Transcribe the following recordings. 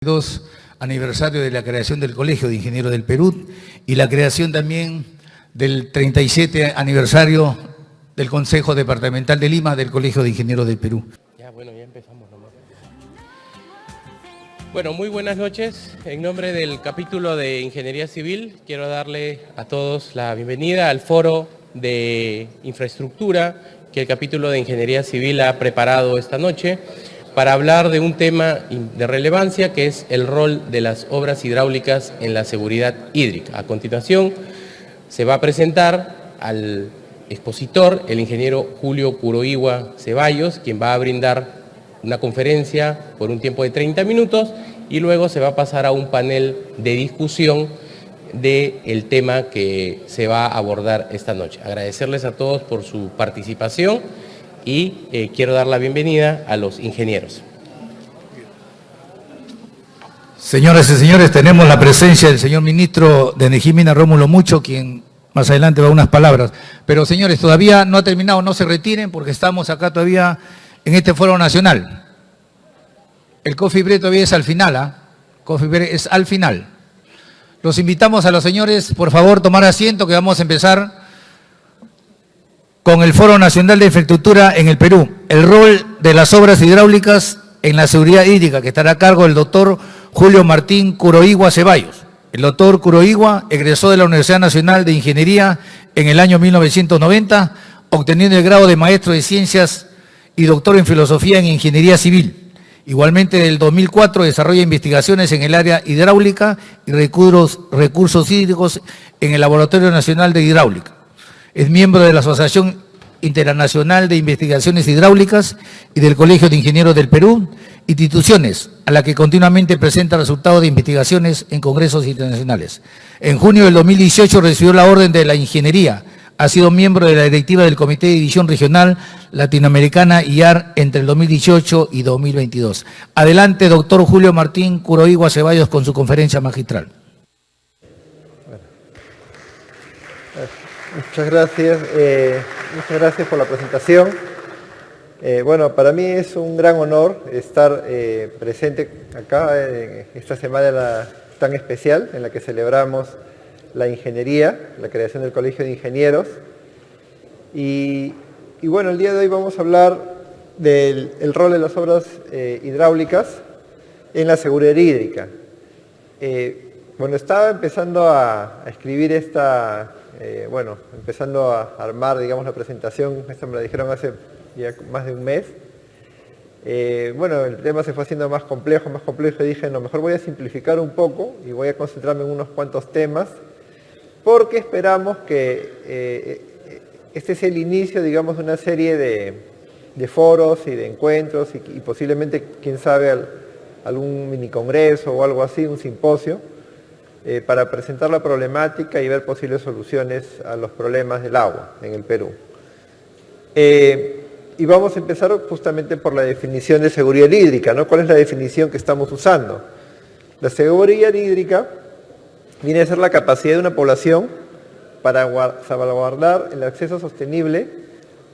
2 aniversario de la creación del Colegio de Ingenieros del Perú y la creación también del 37 aniversario del Consejo Departamental de Lima del Colegio de Ingenieros del Perú. Ya empezamos nomás. Bueno, muy buenas noches. En nombre del capítulo de Ingeniería Civil, quiero darle a todos la bienvenida al foro de infraestructura que el capítulo de Ingeniería Civil ha preparado esta noche para hablar de un tema de relevancia que es el rol de las obras hidráulicas en la seguridad hídrica. A continuación se va a presentar al expositor, el ingeniero Julio Kuroiwa Ceballos, quien va a brindar una conferencia por un tiempo de 30 minutos y luego se va a pasar a un panel de discusión del tema que se va a abordar esta noche. Agradecerles a todos por su participación y quiero dar la bienvenida a los ingenieros. Señoras y señores, tenemos la presencia del señor ministro de Energía y Minas, Rómulo Mucho, quien más adelante va a unas palabras. Pero señores, todavía no ha terminado, no se retiren porque estamos acá todavía en este foro nacional. El coffee break todavía es al final, ¿ah? Coffee break es al final. Los invitamos a los señores, por favor, tomar asiento que vamos a empezar con el Foro Nacional de Infraestructura en el Perú, el rol de las obras hidráulicas en la seguridad hídrica, que estará a cargo del doctor Julio Martín Kuroiwa Ceballos. El doctor Kuroiwa egresó de la Universidad Nacional de Ingeniería en el año 1990, obteniendo el grado de maestro de Ciencias y doctor en Filosofía en Ingeniería Civil. Igualmente, del 2004 desarrolla investigaciones en el área hidráulica y recursos hídricos en el Laboratorio Nacional de Hidráulica. Es miembro de la Asociación Internacional de Investigaciones Hidráulicas y del Colegio de Ingenieros del Perú, instituciones a la que continuamente presenta resultados de investigaciones en congresos internacionales. En junio del 2018 recibió la Orden de la Ingeniería. Ha sido miembro de la directiva del Comité de División Regional Latinoamericana IAR entre el 2018 y 2022. Adelante, doctor Julio Martín Kuroiwa Ceballos, con su conferencia magistral. Muchas gracias por la presentación. Bueno, para mí es un gran honor estar presente acá en esta semana tan especial en la que celebramos la ingeniería, la creación del Colegio de Ingenieros. Y bueno, el día de hoy vamos a hablar del rol de las obras hidráulicas en la seguridad hídrica. Bueno, estaba empezando a escribir empezando a armar, digamos, la presentación. Esta me la dijeron hace ya más de un mes. Bueno, el tema se fue haciendo más complejo, y dije, no, mejor voy a simplificar un poco y voy a concentrarme en unos cuantos temas, porque esperamos que este es el inicio, digamos, de una serie de foros y de encuentros y posiblemente, quién sabe, algún mini congreso o algo así, un simposio, para presentar la problemática y ver posibles soluciones a los problemas del agua en el Perú. Y vamos a empezar justamente por la definición de seguridad hídrica, ¿no? ¿Cuál es la definición que estamos usando? La seguridad hídrica viene a ser la capacidad de una población para salvaguardar el acceso sostenible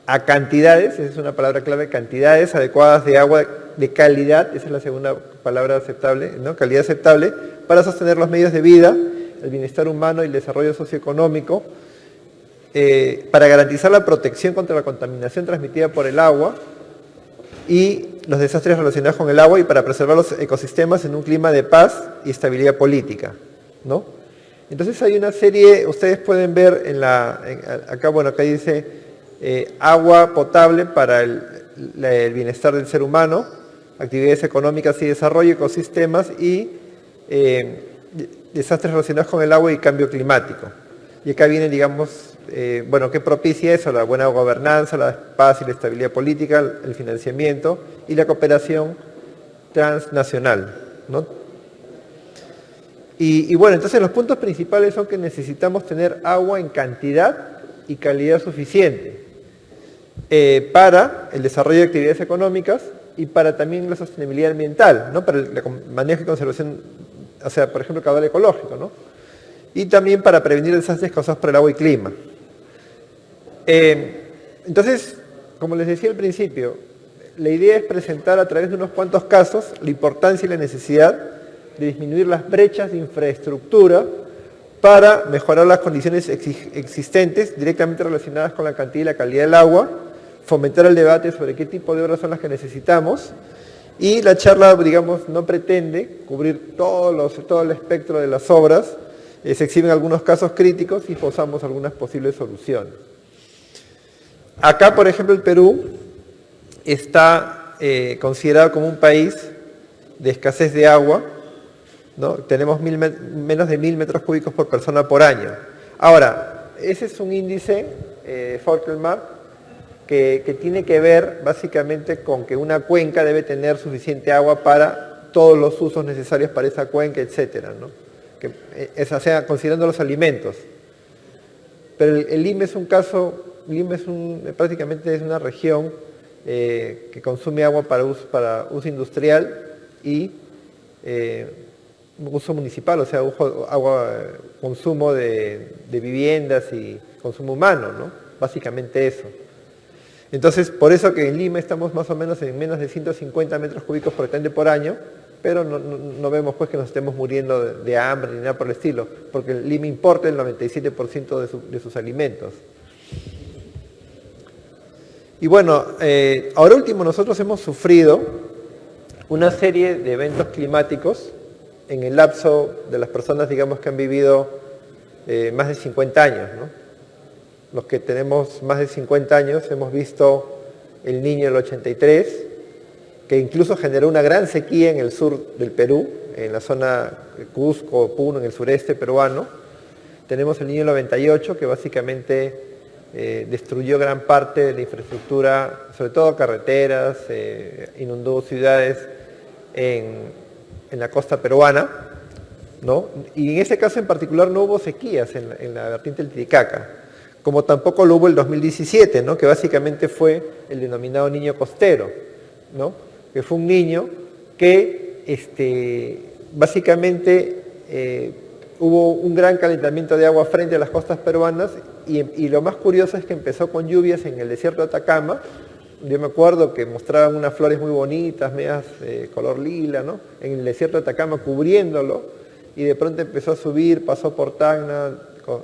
a cantidades, esa es una palabra clave, cantidades adecuadas de agua de calidad, esa es la segunda palabra aceptable, ¿no? Calidad aceptable, para sostener los medios de vida, el bienestar humano y el desarrollo socioeconómico, para garantizar la protección contra la contaminación transmitida por el agua y los desastres relacionados con el agua y para preservar los ecosistemas en un clima de paz y estabilidad política, ¿no? Entonces hay una serie, ustedes pueden ver acá dice agua potable para el bienestar del ser humano, actividades económicas y desarrollo, ecosistemas y desastres relacionados con el agua y cambio climático. Y acá viene, digamos, ¿qué propicia eso? La buena gobernanza, la paz y la estabilidad política, el financiamiento y la cooperación transnacional, ¿no? Y bueno, entonces los puntos principales son que necesitamos tener agua en cantidad y calidad suficiente para el desarrollo de actividades económicas y para también la sostenibilidad ambiental, ¿no? Para el manejo y conservación, o sea, por ejemplo, caudal ecológico, ¿no? Y también para prevenir desastres causados por el agua y clima. Entonces, como les decía al principio, la idea es presentar a través de unos cuantos casos la importancia y la necesidad de disminuir las brechas de infraestructura para mejorar las condiciones existentes directamente relacionadas con la cantidad y la calidad del agua, fomentar el debate sobre qué tipo de obras son las que necesitamos, y la charla, digamos, no pretende cubrir todo el espectro de las obras, se exhiben algunos casos críticos y posamos algunas posibles soluciones. Acá, por ejemplo, el Perú está considerado como un país de escasez de agua, ¿no? Tenemos menos de 1000 metros cúbicos por persona por año. Ahora, ese es un índice, Folkelmar, que tiene que ver básicamente con que una cuenca debe tener suficiente agua para todos los usos necesarios para esa cuenca, etcétera, ¿no? O sea, considerando los alimentos. Pero el Lima es un caso, prácticamente es una región que consume agua para uso industrial y uso municipal, o sea, consumo de viviendas y consumo humano, ¿no? Básicamente eso. Entonces, por eso que en Lima estamos más o menos en menos de 150 metros cúbicos por habitante por año, pero no vemos pues que nos estemos muriendo de hambre ni nada por el estilo, porque Lima importa el 97% de sus alimentos. Y bueno, ahora último nosotros hemos sufrido una serie de eventos climáticos en el lapso de las personas, digamos, que han vivido más de 50 años, ¿no? Los que tenemos más de 50 años hemos visto el Niño del 83, que incluso generó una gran sequía en el sur del Perú, en la zona de Cusco, Puno, en el sureste peruano. Tenemos el Niño del 98, que básicamente destruyó gran parte de la infraestructura, sobre todo carreteras, inundó ciudades en la costa peruana, ¿no? Y en ese caso en particular no hubo sequías en la vertiente del Titicaca, como tampoco lo hubo el 2017, ¿no? Que básicamente fue el denominado niño costero, ¿no? Que fue un niño que básicamente hubo un gran calentamiento de agua frente a las costas peruanas y lo más curioso es que empezó con lluvias en el desierto de Atacama. Yo me acuerdo que mostraban unas flores muy bonitas, medias color lila, ¿no? En el desierto de Atacama cubriéndolo, y de pronto empezó a subir, pasó por Tacna,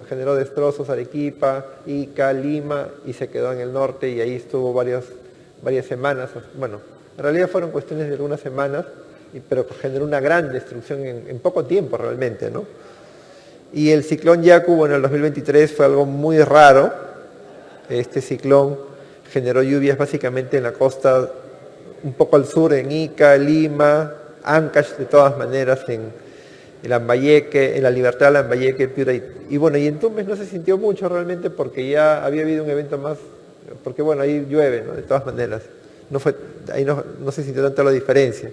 generó destrozos, Arequipa, Ica, Lima, y se quedó en el norte, y ahí estuvo varias semanas. Bueno, en realidad fueron cuestiones de algunas semanas, pero generó una gran destrucción en poco tiempo realmente, ¿no? Y el ciclón Yaku, bueno, en el 2023 fue algo muy raro. Este ciclón generó lluvias básicamente en la costa, un poco al sur, en Ica, Lima, Ancash, de todas maneras, en Lambayeque, en La Libertad, Lambayeque, Piura. Y bueno, y en Tumbes no se sintió mucho realmente porque ya había habido un evento más, porque bueno, ahí llueve, ¿no? De todas maneras. Ahí no se sintió tanto la diferencia.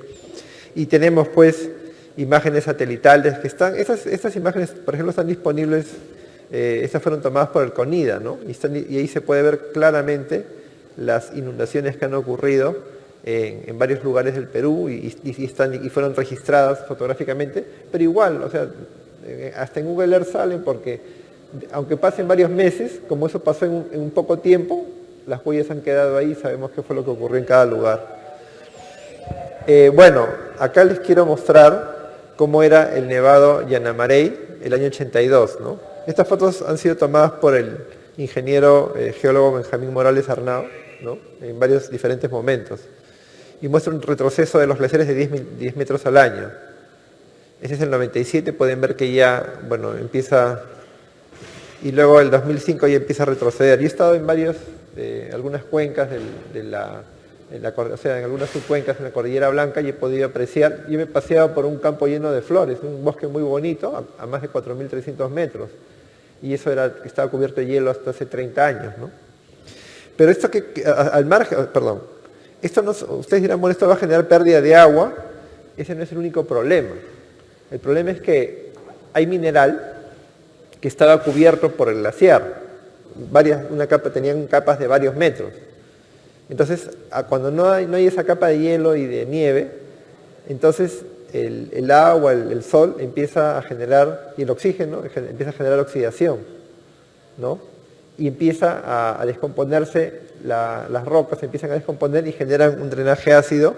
Y tenemos pues imágenes satelitales que están, estas imágenes, por ejemplo, están disponibles, estas fueron tomadas por el CONIDA, ¿no? Y ahí se puede ver claramente las inundaciones que han ocurrido en varios lugares del Perú y fueron registradas fotográficamente, pero igual, o sea, hasta en Google Earth salen porque, aunque pasen varios meses, como eso pasó en un poco tiempo, las huellas han quedado ahí y sabemos qué fue lo que ocurrió en cada lugar. Bueno, acá les quiero mostrar cómo era el nevado Yanamarey el año 82, ¿no? Estas fotos han sido tomadas por el ingeniero geólogo Benjamín Morales Arnao, ¿no? En varios diferentes momentos. Y muestra un retroceso de los glaciares de 10 metros al año. Ese es el 97, pueden ver que ya, bueno, empieza, y luego el 2005 ya empieza a retroceder. Yo he estado en algunas cuencas o sea, en algunas subcuencas en la Cordillera Blanca y he podido apreciar, yo me he paseado por un campo lleno de flores, un bosque muy bonito, a más de 4.300 metros. Y eso estaba cubierto de hielo hasta hace 30 años, ¿no? Pero esto al margen, perdón, ustedes dirán, bueno, esto va a generar pérdida de agua. Ese no es el único problema. El problema es que hay mineral que estaba cubierto por el glaciar. Tenían capas de varios metros. Entonces, cuando no hay esa capa de hielo y de nieve, entonces el agua, el sol empieza a generar, y el oxígeno empieza a generar oxidación, ¿no? Y empieza a descomponerse, las rocas empiezan a descomponer y generan un drenaje ácido,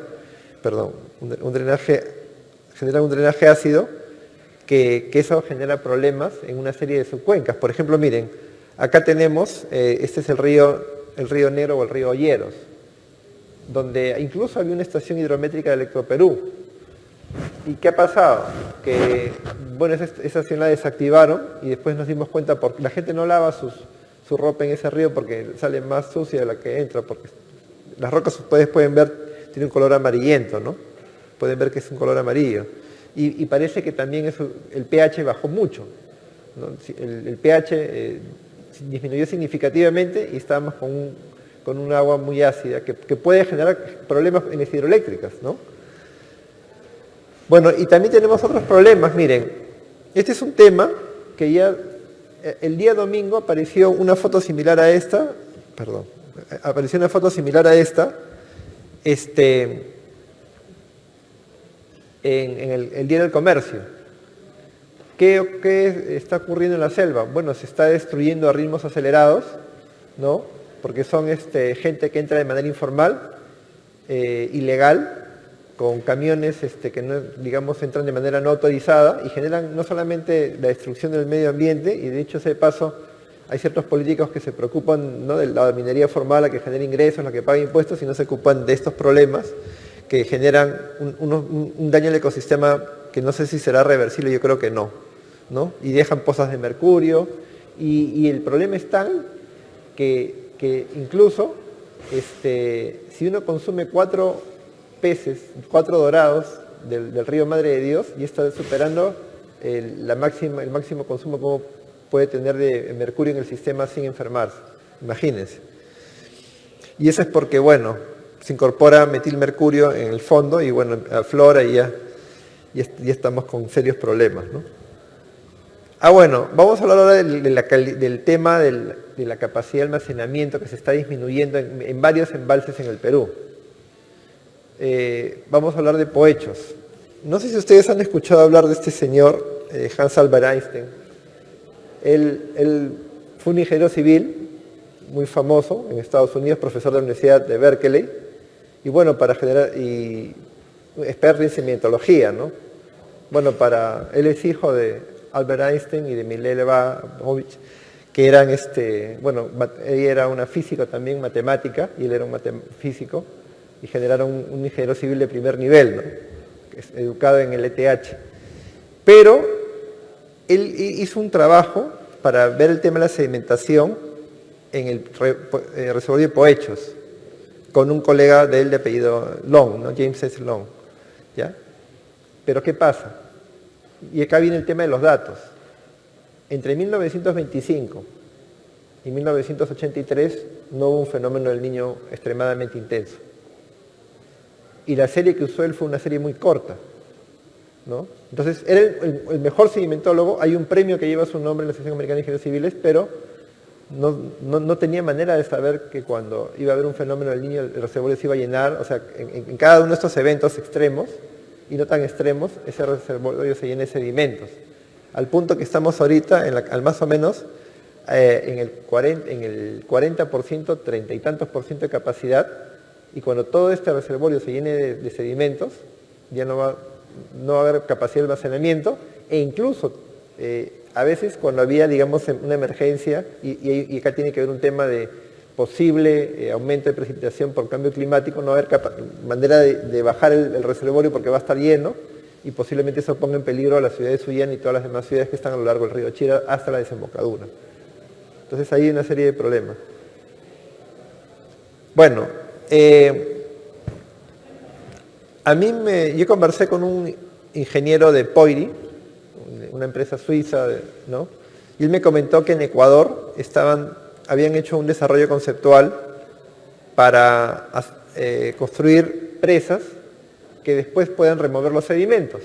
un drenaje generan un drenaje ácido que eso genera problemas en una serie de subcuencas. Por ejemplo, miren, acá tenemos, este es el río Negro o el río Olleros, donde incluso había una estación hidrométrica de Electroperú. ¿Y qué ha pasado? Que, bueno, esa estación la desactivaron y después nos dimos cuenta porque la gente no lava su ropa en ese río porque sale más sucia de la que entra, porque las rocas ustedes pueden ver, tiene un color amarillento, ¿no? Pueden ver que es un color amarillo. Y parece que también el pH bajó mucho, ¿no? El pH disminuyó significativamente y estábamos con un agua muy ácida que puede generar problemas en las hidroeléctricas, ¿no? Bueno, y también tenemos otros problemas, miren, este es un tema que ya el día domingo apareció una foto similar a esta, apareció una foto similar a esta, en el Día del Comercio. ¿Qué está ocurriendo en la selva? Bueno, se está destruyendo a ritmos acelerados, ¿no? Porque son gente que entra de manera informal, ilegal, con camiones que no, digamos, entran de manera no autorizada y generan no solamente la destrucción del medio ambiente, y de hecho ese paso hay ciertos políticos que se preocupan, ¿no?, de la minería formal, la que genera ingresos, la que paga impuestos, y no se ocupan de estos problemas que generan un daño al ecosistema que no sé si será reversible, yo creo que no, y dejan pozas de mercurio, y el problema es tal que incluso si uno consume 4 peces, 4 dorados del río Madre de Dios, y está superando el máximo consumo como puede tener de mercurio en el sistema sin enfermarse, imagínense. Y eso es porque, bueno, se incorpora metilmercurio en el fondo y, bueno, aflora y ya estamos con serios problemas, ¿no? Bueno, vamos a hablar ahora del tema de la capacidad de almacenamiento que se está disminuyendo en varios embalses en el Perú. Vamos a hablar de Poechos. No sé si ustedes han escuchado hablar de este señor, Hans Albert Einstein. Él fue un ingeniero civil muy famoso en Estados Unidos, profesor de la Universidad de Berkeley, y bueno, experto en semientología, ¿no? Bueno, él es hijo de Albert Einstein y de Mileva Bovic, que eran, bueno, ella era una física también, matemática, y él era un físico, y generaron un ingeniero civil de primer nivel, ¿no?, educado en el ETH. Pero él hizo un trabajo para ver el tema de la sedimentación en el reservorio de Poechos, con un colega de él de apellido Long, ¿no?, James S. Long, ¿ya? Pero ¿qué pasa? Y acá viene el tema de los datos. Entre 1925 y 1983 no hubo un fenómeno del Niño extremadamente intenso. Y la serie que usó él fue una serie muy corta, ¿no? Entonces, era el mejor sedimentólogo. Hay un premio que lleva su nombre en la Asociación Americana de Ingenieros Civiles, pero no tenía manera de saber que cuando iba a haber un fenómeno del Niño, el reservorio se iba a llenar. O sea, en cada uno de estos eventos extremos, y no tan extremos, ese reservorio se llena de sedimentos. Al punto que estamos ahorita, al más o menos, en el 40%, 30 y tantos por ciento de capacidad, y cuando todo este reservorio se llene de sedimentos, ya no va a haber capacidad de almacenamiento, e incluso a veces cuando había, digamos, una emergencia, y acá tiene que haber un tema de posible aumento de precipitación por cambio climático, no va a haber manera de bajar el reservorio porque va a estar lleno, y posiblemente eso ponga en peligro a la ciudad de Sullana y todas las demás ciudades que están a lo largo del río Chira hasta la desembocadura. Entonces ahí hay una serie de problemas. Bueno, yo conversé con un ingeniero de Poiri, una empresa suiza, ¿no? Y él me comentó que en Ecuador habían hecho un desarrollo conceptual para construir presas que después puedan remover los sedimentos.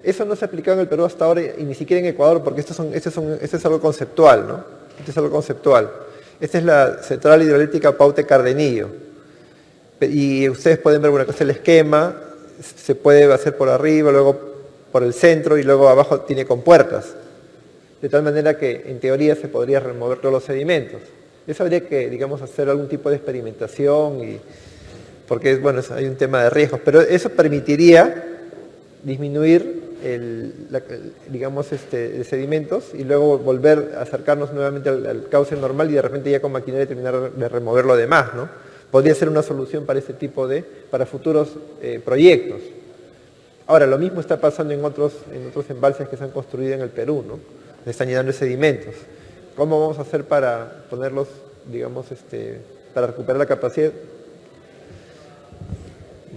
Eso no se ha aplicado en el Perú hasta ahora, y ni siquiera en Ecuador, porque esto es algo conceptual, ¿no? Esto es algo conceptual. Esta es la central hidroeléctrica Paute-Cardenillo. Y ustedes pueden ver, bueno, acá está el esquema, se puede hacer por arriba, luego por el centro, y luego abajo tiene compuertas. De tal manera que, en teoría, se podría remover todos los sedimentos. Eso habría que, digamos, hacer algún tipo de experimentación, porque, bueno, hay un tema de riesgos. Pero eso permitiría disminuir digamos, de sedimentos y luego volver a acercarnos nuevamente al cauce normal y de repente ya con maquinaria terminar de remover lo demás, ¿no? Podría ser una solución para este tipo para futuros proyectos. Ahora, lo mismo está pasando en otros embalses que se han construido en el Perú, ¿no? Se están llenando de sedimentos. ¿Cómo vamos a hacer para ponerlos, digamos, para recuperar la capacidad?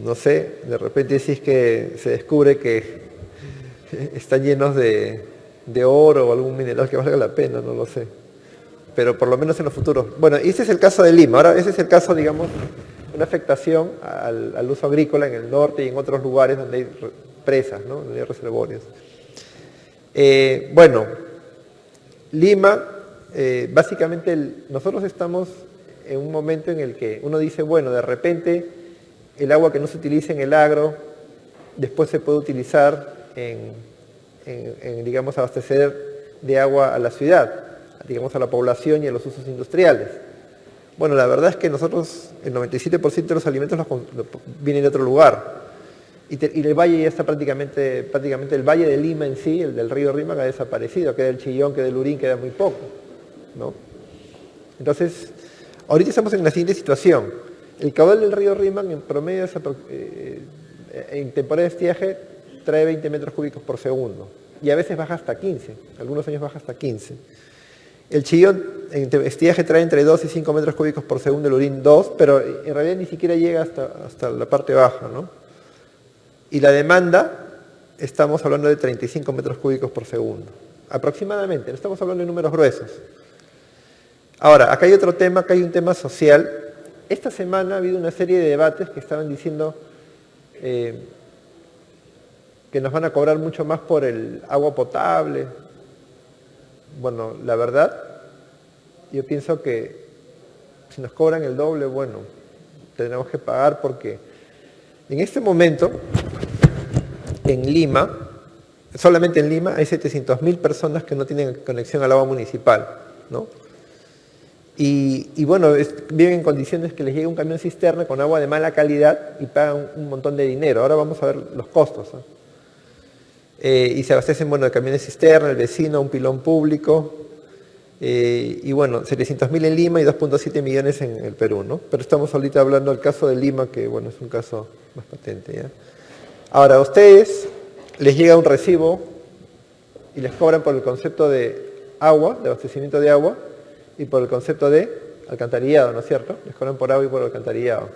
No sé, de repente si es que se descubre que están llenos de oro o algún mineral que valga la pena, no lo sé. Pero por lo menos en los futuros. Bueno, ese es el caso de Lima. Ahora, ese es el caso, digamos, una afectación al uso agrícola en el norte y en otros lugares donde hay presas, ¿no? Donde hay reservorios. Bueno, Lima, básicamente nosotros estamos en un momento en el que uno dice, bueno, de repente el agua que no se utiliza en el agro, después se puede utilizar digamos, abastecer de agua a la ciudad, digamos, a la población y a los usos industriales. Bueno, la verdad es que nosotros, el 97% de los alimentos vienen de otro lugar. Y el valle ya está prácticamente el valle de Lima en sí, el del río Rima, que ha desaparecido. Queda el Chillón, queda el Lurín, queda muy poco, ¿no? Entonces, ahorita estamos en la siguiente situación. El caudal del río Rímac en promedio en temporada de estiaje trae 20 metros cúbicos por segundo y a veces baja hasta 15, algunos años baja hasta 15. El Chillón en estiaje trae entre 2 y 5 metros cúbicos por segundo, el Lurín 2, pero en realidad ni siquiera llega hasta la parte baja, ¿no? Y la demanda, estamos hablando de 35 metros cúbicos por segundo, aproximadamente, no estamos hablando de números gruesos. Ahora, acá hay otro tema, acá hay un tema social. Esta semana ha habido una serie de debates que estaban diciendo que nos van a cobrar mucho más por el agua potable. Bueno, la verdad, yo pienso que si nos cobran el doble, bueno, tendremos que pagar porque en este momento, en Lima, solamente en Lima hay 700.000 personas que no tienen conexión al agua municipal, ¿no? Y bueno, viven en condiciones que les llega un camión cisterna con agua de mala calidad y pagan un montón de dinero. Ahora vamos a ver los costos, ¿no? Y se abastecen, bueno, de camiones cisterna, el vecino, un pilón público, y bueno, 700.000 en Lima y 2.7 millones en el Perú, ¿no? Pero estamos ahorita hablando del caso de Lima, que bueno, es un caso más patente, ¿ya? Ahora, a ustedes les llega un recibo y les cobran por el concepto de agua, de abastecimiento de agua, y por el concepto de alcantarillado, ¿no es cierto? Les cobran por agua y por alcantarillado.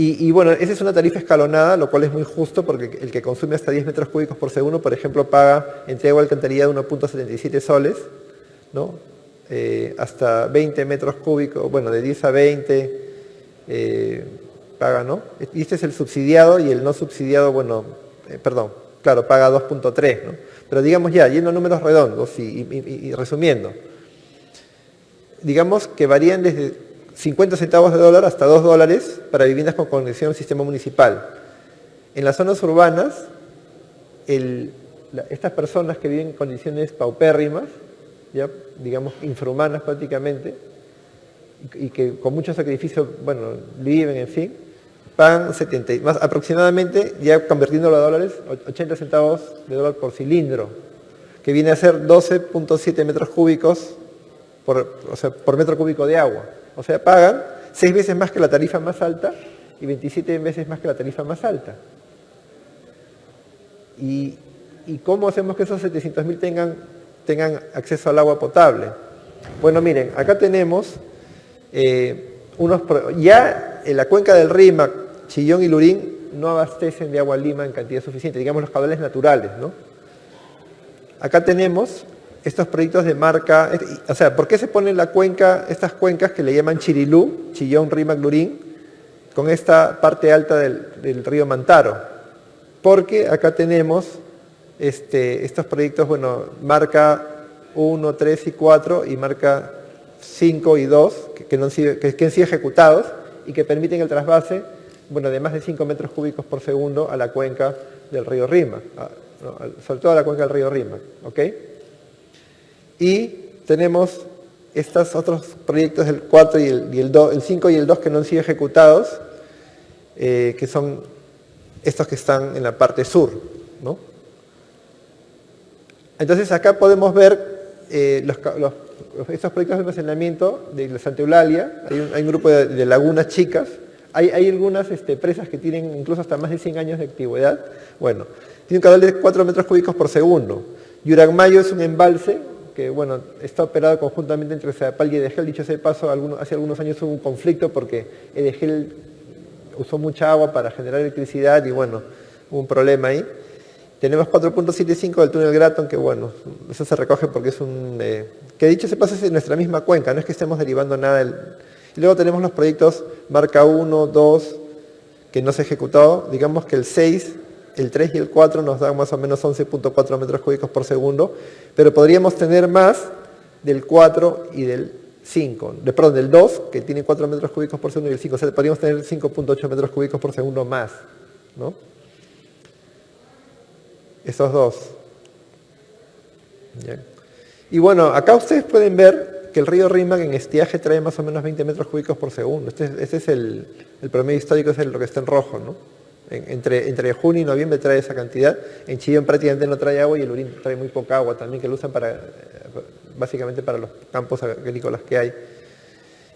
Y bueno, esa es una tarifa escalonada, lo cual es muy justo porque el que consume hasta 10 metros cúbicos por segundo, por ejemplo, paga entre agua y alcantarillado 1.77 soles, ¿no? Hasta 20 metros cúbicos, bueno, de 10 a 20 paga, ¿no? Y este es el subsidiado y el no subsidiado, bueno, perdón, claro, paga 2.3, ¿no? Pero digamos ya, yendo a números redondos y resumiendo, digamos que varían desde 50 centavos de dólar hasta $2 para viviendas con conexión al sistema municipal. En las zonas urbanas, estas personas que viven en condiciones paupérrimas, ya, digamos infrahumanas prácticamente, y que con mucho sacrificio, bueno, viven, en fin, pagan aproximadamente, ya convirtiéndolo a dólares, 80 centavos de dólar por cilindro, que viene a ser 12.7 metros cúbicos por metro cúbico de agua. O sea, pagan 6 veces más que la tarifa más alta y 27 veces más que la tarifa más alta. ¿Y cómo hacemos que esos 700.000 tengan acceso al agua potable? Bueno, miren, acá tenemos ya en la cuenca del Rímac, Chillón y Lurín no abastecen de agua a Lima en cantidad suficiente, digamos los caudales naturales, ¿no? Acá tenemos estos proyectos de marca, o sea, ¿por qué se ponen estas cuencas que le llaman Chirilú, Chillón, Rímac, Lurín, con esta parte alta del río Mantaro? Porque acá tenemos estos proyectos, bueno, marca 1, 3 y 4 y marca 5 y 2, que han sido ejecutados y que permiten el trasvase, bueno, de más de 5 metros cúbicos por segundo a la cuenca del río Rímac, sobre todo a la cuenca del río Rímac, ¿ok? Y tenemos estos otros proyectos, el 4 y el 5 y el 2 que no han sido ejecutados, que son estos que están en la parte sur, ¿no? Entonces acá podemos ver estos proyectos de almacenamiento de la Santa Eulalia. Hay un grupo de lagunas chicas. Hay algunas presas que tienen incluso hasta más de 100 años de antigüedad. Bueno, tiene un caudal de 4 metros cúbicos por segundo. Yuragmayo es un embalse que, bueno, está operado conjuntamente entre Sedapal y Edegel. Dicho sea de paso, hace algunos años hubo un conflicto porque Edegel usó mucha agua para generar electricidad y, bueno, hubo un problema ahí. Tenemos 4.75 del túnel Gratton, que bueno, eso se recoge porque es que dicho se pasa en nuestra misma cuenca, no es que estemos derivando nada. Y luego tenemos los proyectos Marca 1, 2, que no se ha ejecutado. Digamos que el 6, el 3 y el 4 nos dan más o menos 11.4 metros cúbicos por segundo, pero podríamos tener más del 4 y del 5, perdón, del 2, que tiene 4 metros cúbicos por segundo, y el 5, o sea, podríamos tener 5.8 metros cúbicos por segundo más, ¿no? Esos dos. Bien. Y bueno, acá ustedes pueden ver que el río Rímac en estiaje trae más o menos 20 metros cúbicos por segundo. Este es el promedio histórico, es lo que está en rojo, ¿no? Entre junio y noviembre trae esa cantidad. En Chillón prácticamente no trae agua y el Urín trae muy poca agua también, que lo usan básicamente para los campos agrícolas que hay.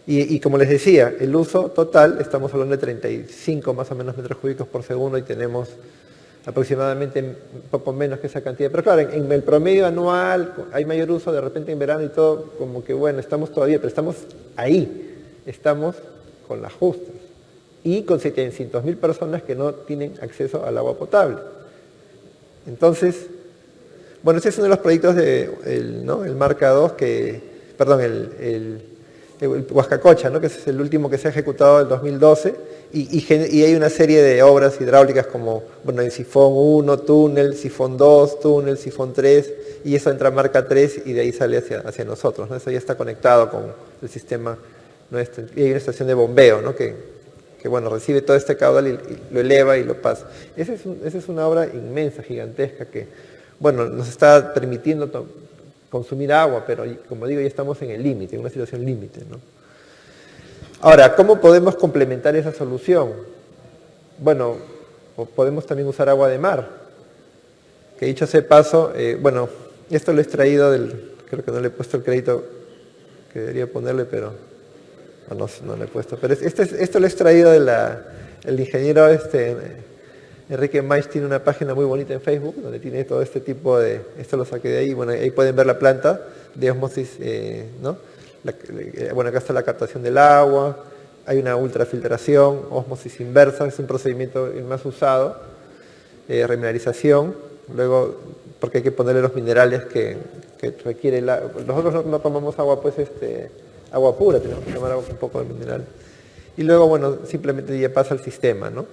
Y como les decía, el uso total, estamos hablando de 35 más o menos metros cúbicos por segundo y tenemos aproximadamente un poco menos que esa cantidad. Pero claro, en el promedio anual hay mayor uso, de repente en verano y todo, como que bueno, estamos todavía, pero estamos ahí, estamos con las justas. Y con 700.000 personas que no tienen acceso al agua potable. Entonces, bueno, ese es uno de los proyectos el Marca 2, el Huascacocha, ¿no? Que es el último que se ha ejecutado en 2012, y hay una serie de obras hidráulicas como, bueno, el sifón 1, túnel, sifón 2, túnel, sifón 3, y eso entra a Marca 3 y de ahí sale hacia nosotros, ¿no? Eso ya está conectado con el sistema nuestro, y hay una estación de bombeo, ¿no? que bueno, recibe todo este caudal y lo eleva y lo pasa. Esa es una obra inmensa, gigantesca, que, bueno, nos está permitiendo consumir agua, pero como digo, ya estamos en el límite, en una situación límite, ¿no? Ahora, ¿cómo podemos complementar esa solución? Bueno, podemos también usar agua de mar, que dicho sea de paso, bueno, esto lo he extraído creo que no le he puesto el crédito que debería ponerle, pero no le he puesto, pero esto lo he extraído el ingeniero Enrique Mais. Tiene una página muy bonita en Facebook donde tiene todo este tipo esto lo saqué de ahí, bueno, ahí pueden ver la planta de ósmosis, ¿no? Bueno, acá está la captación del agua, hay una ultrafiltración, ósmosis inversa, es un procedimiento el más usado, remineralización, luego, porque hay que ponerle los minerales que requiere el agua. Nosotros no tomamos agua, pues, agua pura, tenemos que tomar agua con un poco de mineral. Y luego, bueno, simplemente ya pasa al sistema, ¿no?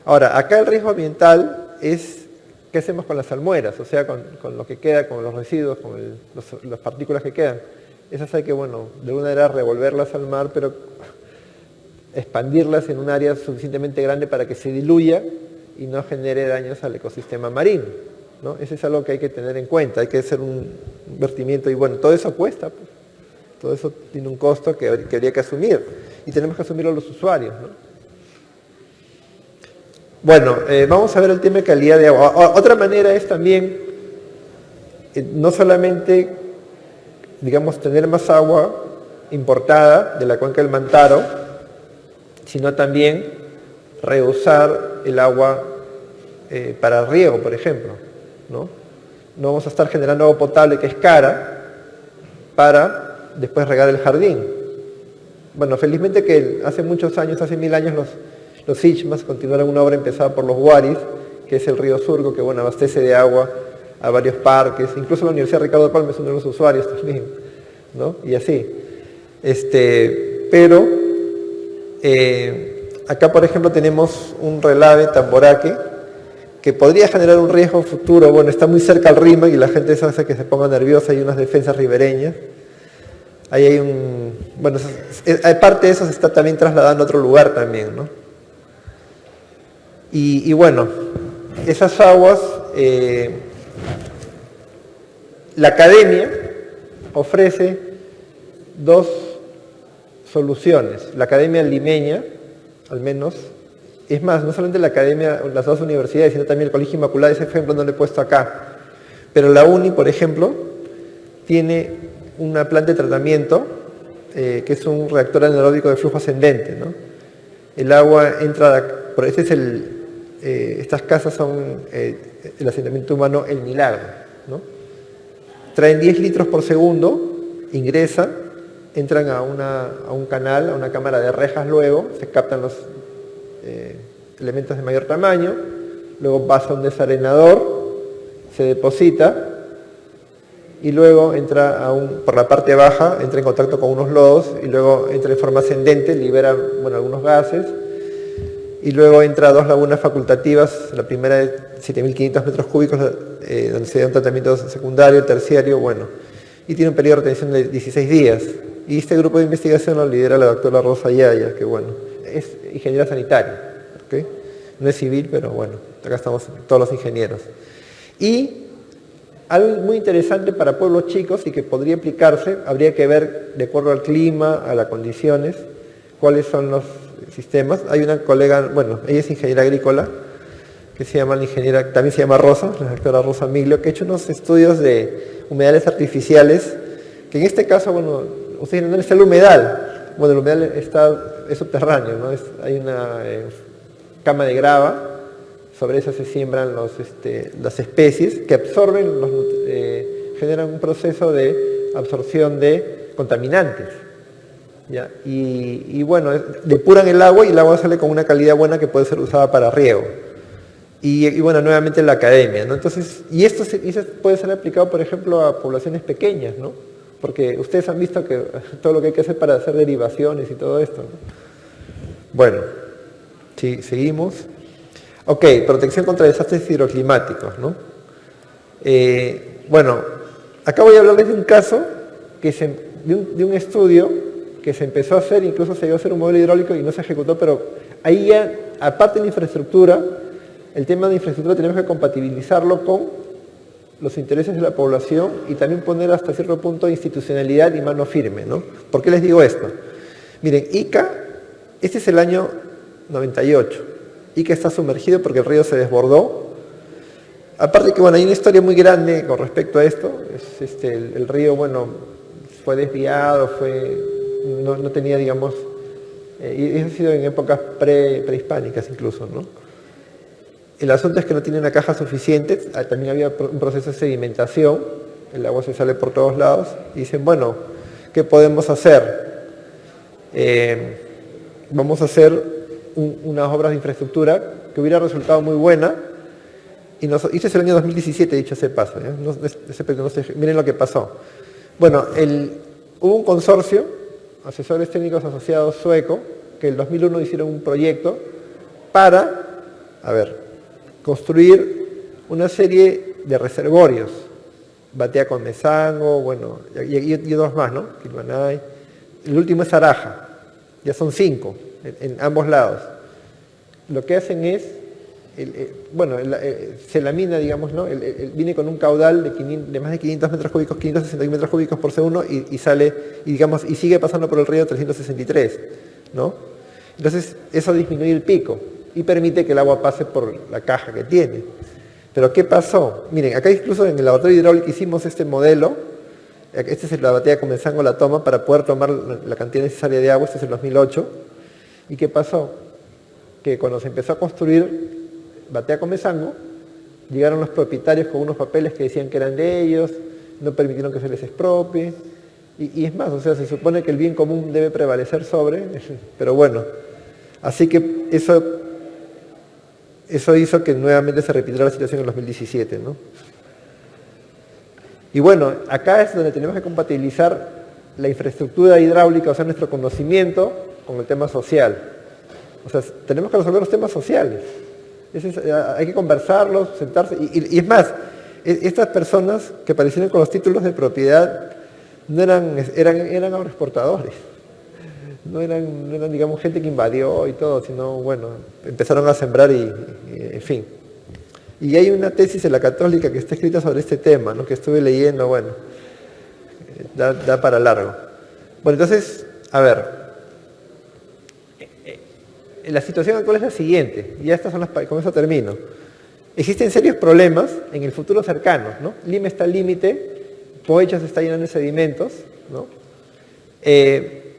Ahora, acá el riesgo ambiental es, ¿qué hacemos con las salmueras? O sea, con lo que queda, con los residuos, con las partículas que quedan. Esas hay que, bueno, de alguna manera revolverlas al mar, pero expandirlas en un área suficientemente grande para que se diluya y no genere daños al ecosistema marino, ¿no? Eso es algo que hay que tener en cuenta, hay que hacer un vertimiento y, bueno, todo eso cuesta, pues. Todo eso tiene un costo que habría que asumir y tenemos que asumirlo los usuarios, ¿no? Bueno, vamos a ver el tema de calidad de agua. Otra manera es también, no solamente, digamos, tener más agua importada de la cuenca del Mantaro, sino también reusar el agua para riego, por ejemplo, ¿no? No vamos a estar generando agua potable que es cara para después regar el jardín. Bueno, felizmente que hace muchos años, hace 1000 años, los Ichmas continuaron una obra empezada por los Huaris, que es el río Surco, que, bueno, abastece de agua a varios parques, incluso la Universidad Ricardo Palma es uno de los usuarios también, ¿no? Y así. Pero acá, por ejemplo, tenemos un relave Tamboraque que podría generar un riesgo futuro. Bueno, está muy cerca al Rímac y la gente eso hace que se ponga nerviosa, hay unas defensas ribereñas. Ahí hay bueno, aparte de eso se está también trasladando a otro lugar también, ¿no? Y bueno, esas aguas, la academia ofrece dos soluciones. La academia limeña, al menos, Es más, no solamente la academia, las dos universidades, sino también el Colegio Inmaculado, ese ejemplo no lo he puesto acá. Pero la UNI, por ejemplo, tiene una planta de tratamiento que es un reactor anaeróbico de flujo ascendente, ¿no? El agua entra, estas casas son el asentamiento humano El Milagro, ¿no? Traen 10 litros por segundo, ingresan, entran a un canal, a una cámara de rejas luego, se captan los elementos de mayor tamaño, luego pasa a un desarenador, se deposita y luego entra por la parte baja, entra en contacto con unos lodos y luego entra en forma ascendente, libera algunos gases y luego entra a dos lagunas facultativas, la primera de 7.500 metros cúbicos, donde se da un tratamiento secundario, terciario, y tiene un periodo de retención de 16 días. Y este grupo de investigación lo lidera la doctora Rosa Yaya, que es ingeniera sanitaria, ¿okay? No es civil, pero acá estamos todos los ingenieros. Y algo muy interesante para pueblos chicos y que podría aplicarse, habría que ver de acuerdo al clima, a las condiciones, cuáles son los sistemas. Hay una colega, ella es ingeniera agrícola, que se llama también se llama Rosa, la doctora Rosa Miglio, que ha hecho unos estudios de humedales artificiales, que en este caso, ustedes no está el humedal, el humedal es subterráneo, ¿no? Hay una cama de grava, sobre esa se siembran las especies que absorben, generan un proceso de absorción de contaminantes. ¿Ya? Y depuran el agua y el agua sale con una calidad buena que puede ser usada para riego. Y nuevamente la academia, ¿no? Entonces, y esto puede ser aplicado, por ejemplo, a poblaciones pequeñas, ¿no? Porque ustedes han visto que todo lo que hay que hacer para hacer derivaciones y todo esto, ¿no? Sí, seguimos. Ok, protección contra desastres hidroclimáticos, ¿no? Acá voy a hablarles de un caso, de un estudio que se empezó a hacer, incluso se llegó a hacer un modelo hidráulico y no se ejecutó, pero ahí ya, aparte de la infraestructura, el tema de infraestructura tenemos que compatibilizarlo con los intereses de la población y también poner hasta cierto punto de institucionalidad y mano firme, ¿no? ¿Por qué les digo esto? Miren, Ica, este es el año 98. Ica está sumergido porque el río se desbordó. Aparte que, hay una historia muy grande con respecto a esto. El río, fue desviado, no tenía, digamos, y eso ha sido en épocas prehispánicas incluso, ¿no? El asunto es que no tiene una caja suficiente, también había un proceso de sedimentación, el agua se sale por todos lados, y dicen, ¿qué podemos hacer? Vamos a hacer unas obras de infraestructura que hubiera resultado muy buena, y este es el año 2017, dicho ese paso, miren lo que pasó. Hubo un consorcio, asesores técnicos asociados sueco, que en el 2001 hicieron un proyecto para, construir una serie de reservorios, Batea con Mesango, y dos más, ¿no? Quilbanay. El último es Araja, ya son 5 en ambos lados. Lo que hacen es, se lamina, digamos, ¿no? Viene con un caudal de más de 500 metros cúbicos, 560 metros cúbicos por segundo y sale, y sigue pasando por el río 363, ¿no? Entonces, eso disminuye el pico y permite que el agua pase por la caja que tiene. Pero ¿qué pasó? Miren, acá incluso en el laboratorio hidráulico hicimos este modelo, este es la Batea con Mesango, la toma para poder tomar la cantidad necesaria de agua, este es el 2008. ¿Y qué pasó? Que cuando se empezó a construir Batea con Mesango, llegaron los propietarios con unos papeles que decían que eran de ellos, no permitieron que se les expropie, y es más, se supone que el bien común debe prevalecer sobre, pero así que eso hizo que nuevamente se repitiera la situación en el 2017, ¿no? Y acá es donde tenemos que compatibilizar la infraestructura hidráulica, nuestro conocimiento, con el tema social. Tenemos que resolver los temas sociales. Hay que conversarlos, sentarse, y es más, estas personas que aparecieron con los títulos de propiedad no eran agroexportadores. No eran, digamos, gente que invadió y todo, sino, empezaron a sembrar y en fin. Y hay una tesis en la Católica que está escrita sobre este tema, ¿no? Que estuve leyendo, da para largo. Entonces, la situación actual es la siguiente, y estas son con eso termino. Existen serios problemas en el futuro cercano, ¿no? Lima está al límite, Poechos está llenando de sedimentos, ¿no? Que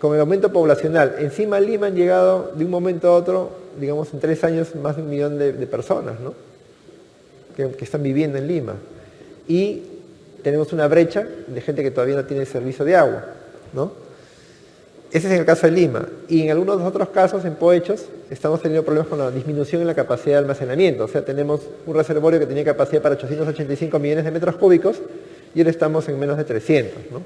con el aumento poblacional, encima a Lima han llegado de un momento a otro, digamos en 3 años, más de 1 millón de personas, ¿no? que están viviendo en Lima. Y tenemos una brecha de gente que todavía no tiene servicio de agua, ¿no? Ese es en el caso de Lima. Y en algunos otros casos, en Poechos, estamos teniendo problemas con la disminución en la capacidad de almacenamiento. O sea, tenemos un reservorio que tenía capacidad para 885 millones de metros cúbicos y ahora estamos en menos de 300, ¿no?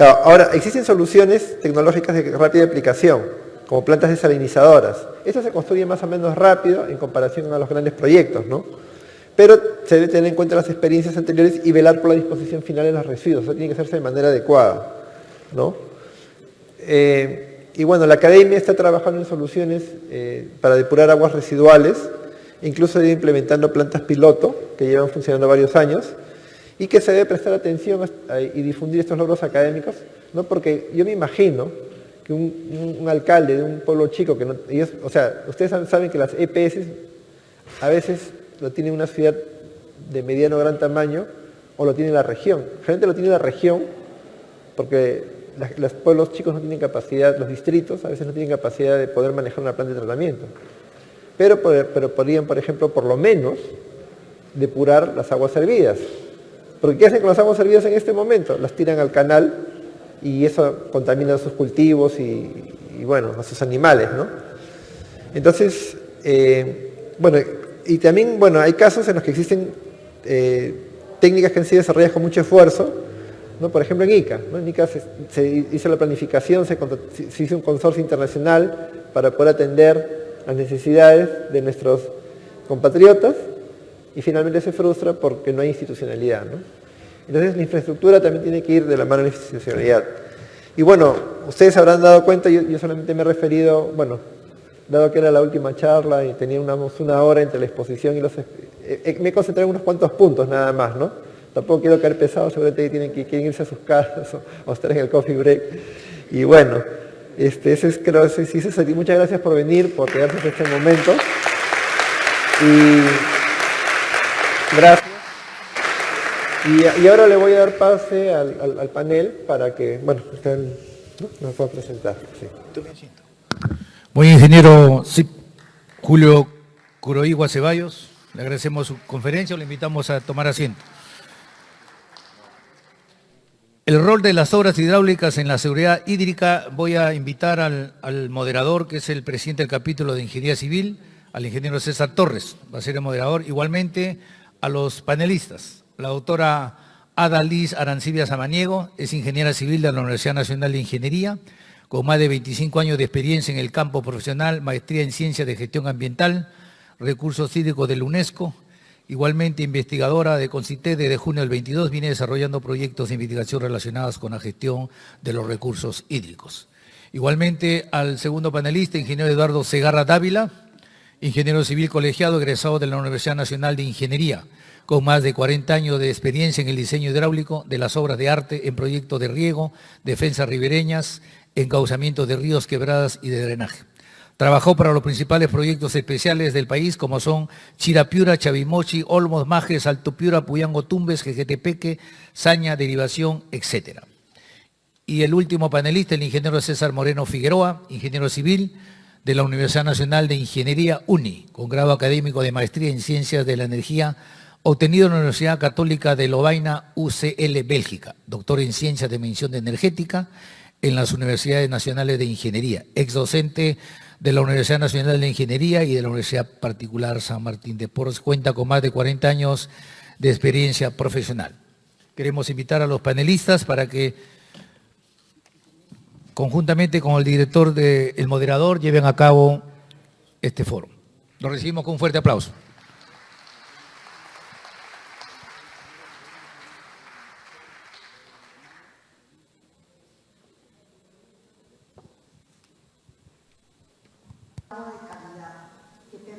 Ahora, existen soluciones tecnológicas de rápida aplicación, como plantas desalinizadoras. Esto se construye más o menos rápido en comparación a los grandes proyectos, ¿no? Pero se debe tener en cuenta las experiencias anteriores y velar por la disposición final de los residuos. Eso tiene que hacerse de manera adecuada, ¿no? Y bueno, la academia está trabajando en soluciones para depurar aguas residuales, incluso implementando plantas piloto que llevan funcionando varios años y que se debe prestar atención y difundir estos logros académicos, ¿no? Porque yo me imagino que un alcalde de un pueblo chico, que no, o sea, ustedes saben que las EPS a veces lo tiene una ciudad de mediano o gran tamaño o lo tiene la región. Generalmente lo tiene la región porque los pueblos chicos no tienen capacidad, los distritos a veces no tienen capacidad de poder manejar una planta de tratamiento. Pero podrían, por ejemplo, por lo menos, depurar las aguas servidas. Porque ¿qué hacen con las aguas servidas en este momento? Las tiran al canal y eso contamina a sus cultivos y bueno, a sus animales, ¿no? Entonces, bueno, y también, bueno, hay casos en los que existen técnicas que han sido desarrolladas con mucho esfuerzo, ¿no? Por ejemplo, en Ica, ¿no? En Ica se hizo la planificación, se hizo un consorcio internacional para poder atender las necesidades de nuestros compatriotas y finalmente se frustra porque no hay institucionalidad, ¿no? Entonces la infraestructura también tiene que ir de la mano de la institucionalidad. Y bueno, ustedes habrán dado cuenta, yo solamente me he referido, bueno, dado que era la última charla y teníamos 1 hora entre la exposición y me he concentrado en unos cuantos puntos nada más, ¿no? Tampoco quiero caer pesado, seguramente quieren irse a sus casas o estar en el coffee break. Y bueno, muchas gracias por venir, por quedarse hasta este momento. Y gracias. Y ahora le voy a dar pase al panel para que, bueno, usted nos pueda presentar. Sí. Muy bien, ingeniero Julio Curoigua Ceballos, le agradecemos su conferencia, lo invitamos a tomar asiento. El rol de las obras hidráulicas en la seguridad hídrica, voy a invitar al moderador, que es el presidente del capítulo de Ingeniería Civil, al ingeniero César Torres, va a ser el moderador, igualmente a los panelistas. La doctora Ada Liz Arancibia Samaniego es ingeniera civil de la Universidad Nacional de Ingeniería, con más de 25 años de experiencia en el campo profesional, maestría en Ciencias de Gestión Ambiental, Recursos Hídricos de la UNESCO. Igualmente investigadora de CONCITEC desde junio del 22, viene desarrollando proyectos de investigación relacionados con la gestión de los recursos hídricos. Igualmente al segundo panelista, ingeniero Eduardo Segarra Dávila, ingeniero civil colegiado, egresado de la Universidad Nacional de Ingeniería, con más de 40 años de experiencia en el diseño hidráulico de las obras de arte en proyectos de riego, defensas ribereñas, encauzamiento de ríos, quebradas y de drenaje. Trabajó para los principales proyectos especiales del país, como son Chirapiura, Chavimochi, Olmos, Majes, Alto Piura, Puyango, Tumbes, Jejetepeque, Saña, Derivación, etc. Y el último panelista, el ingeniero César Moreno Figueroa, ingeniero civil de la Universidad Nacional de Ingeniería, UNI, con grado académico de maestría en Ciencias de la Energía, obtenido en la Universidad Católica de Lovaina, UCL, Bélgica, doctor en Ciencias de Medición Energética en las Universidades Nacionales de Ingeniería, ex docente de la Universidad Nacional de Ingeniería y de la Universidad Particular San Martín de Porres, cuenta con más de 40 años de experiencia profesional. Queremos invitar a los panelistas para que, conjuntamente con el director el moderador, lleven a cabo este foro. Lo recibimos con un fuerte aplauso.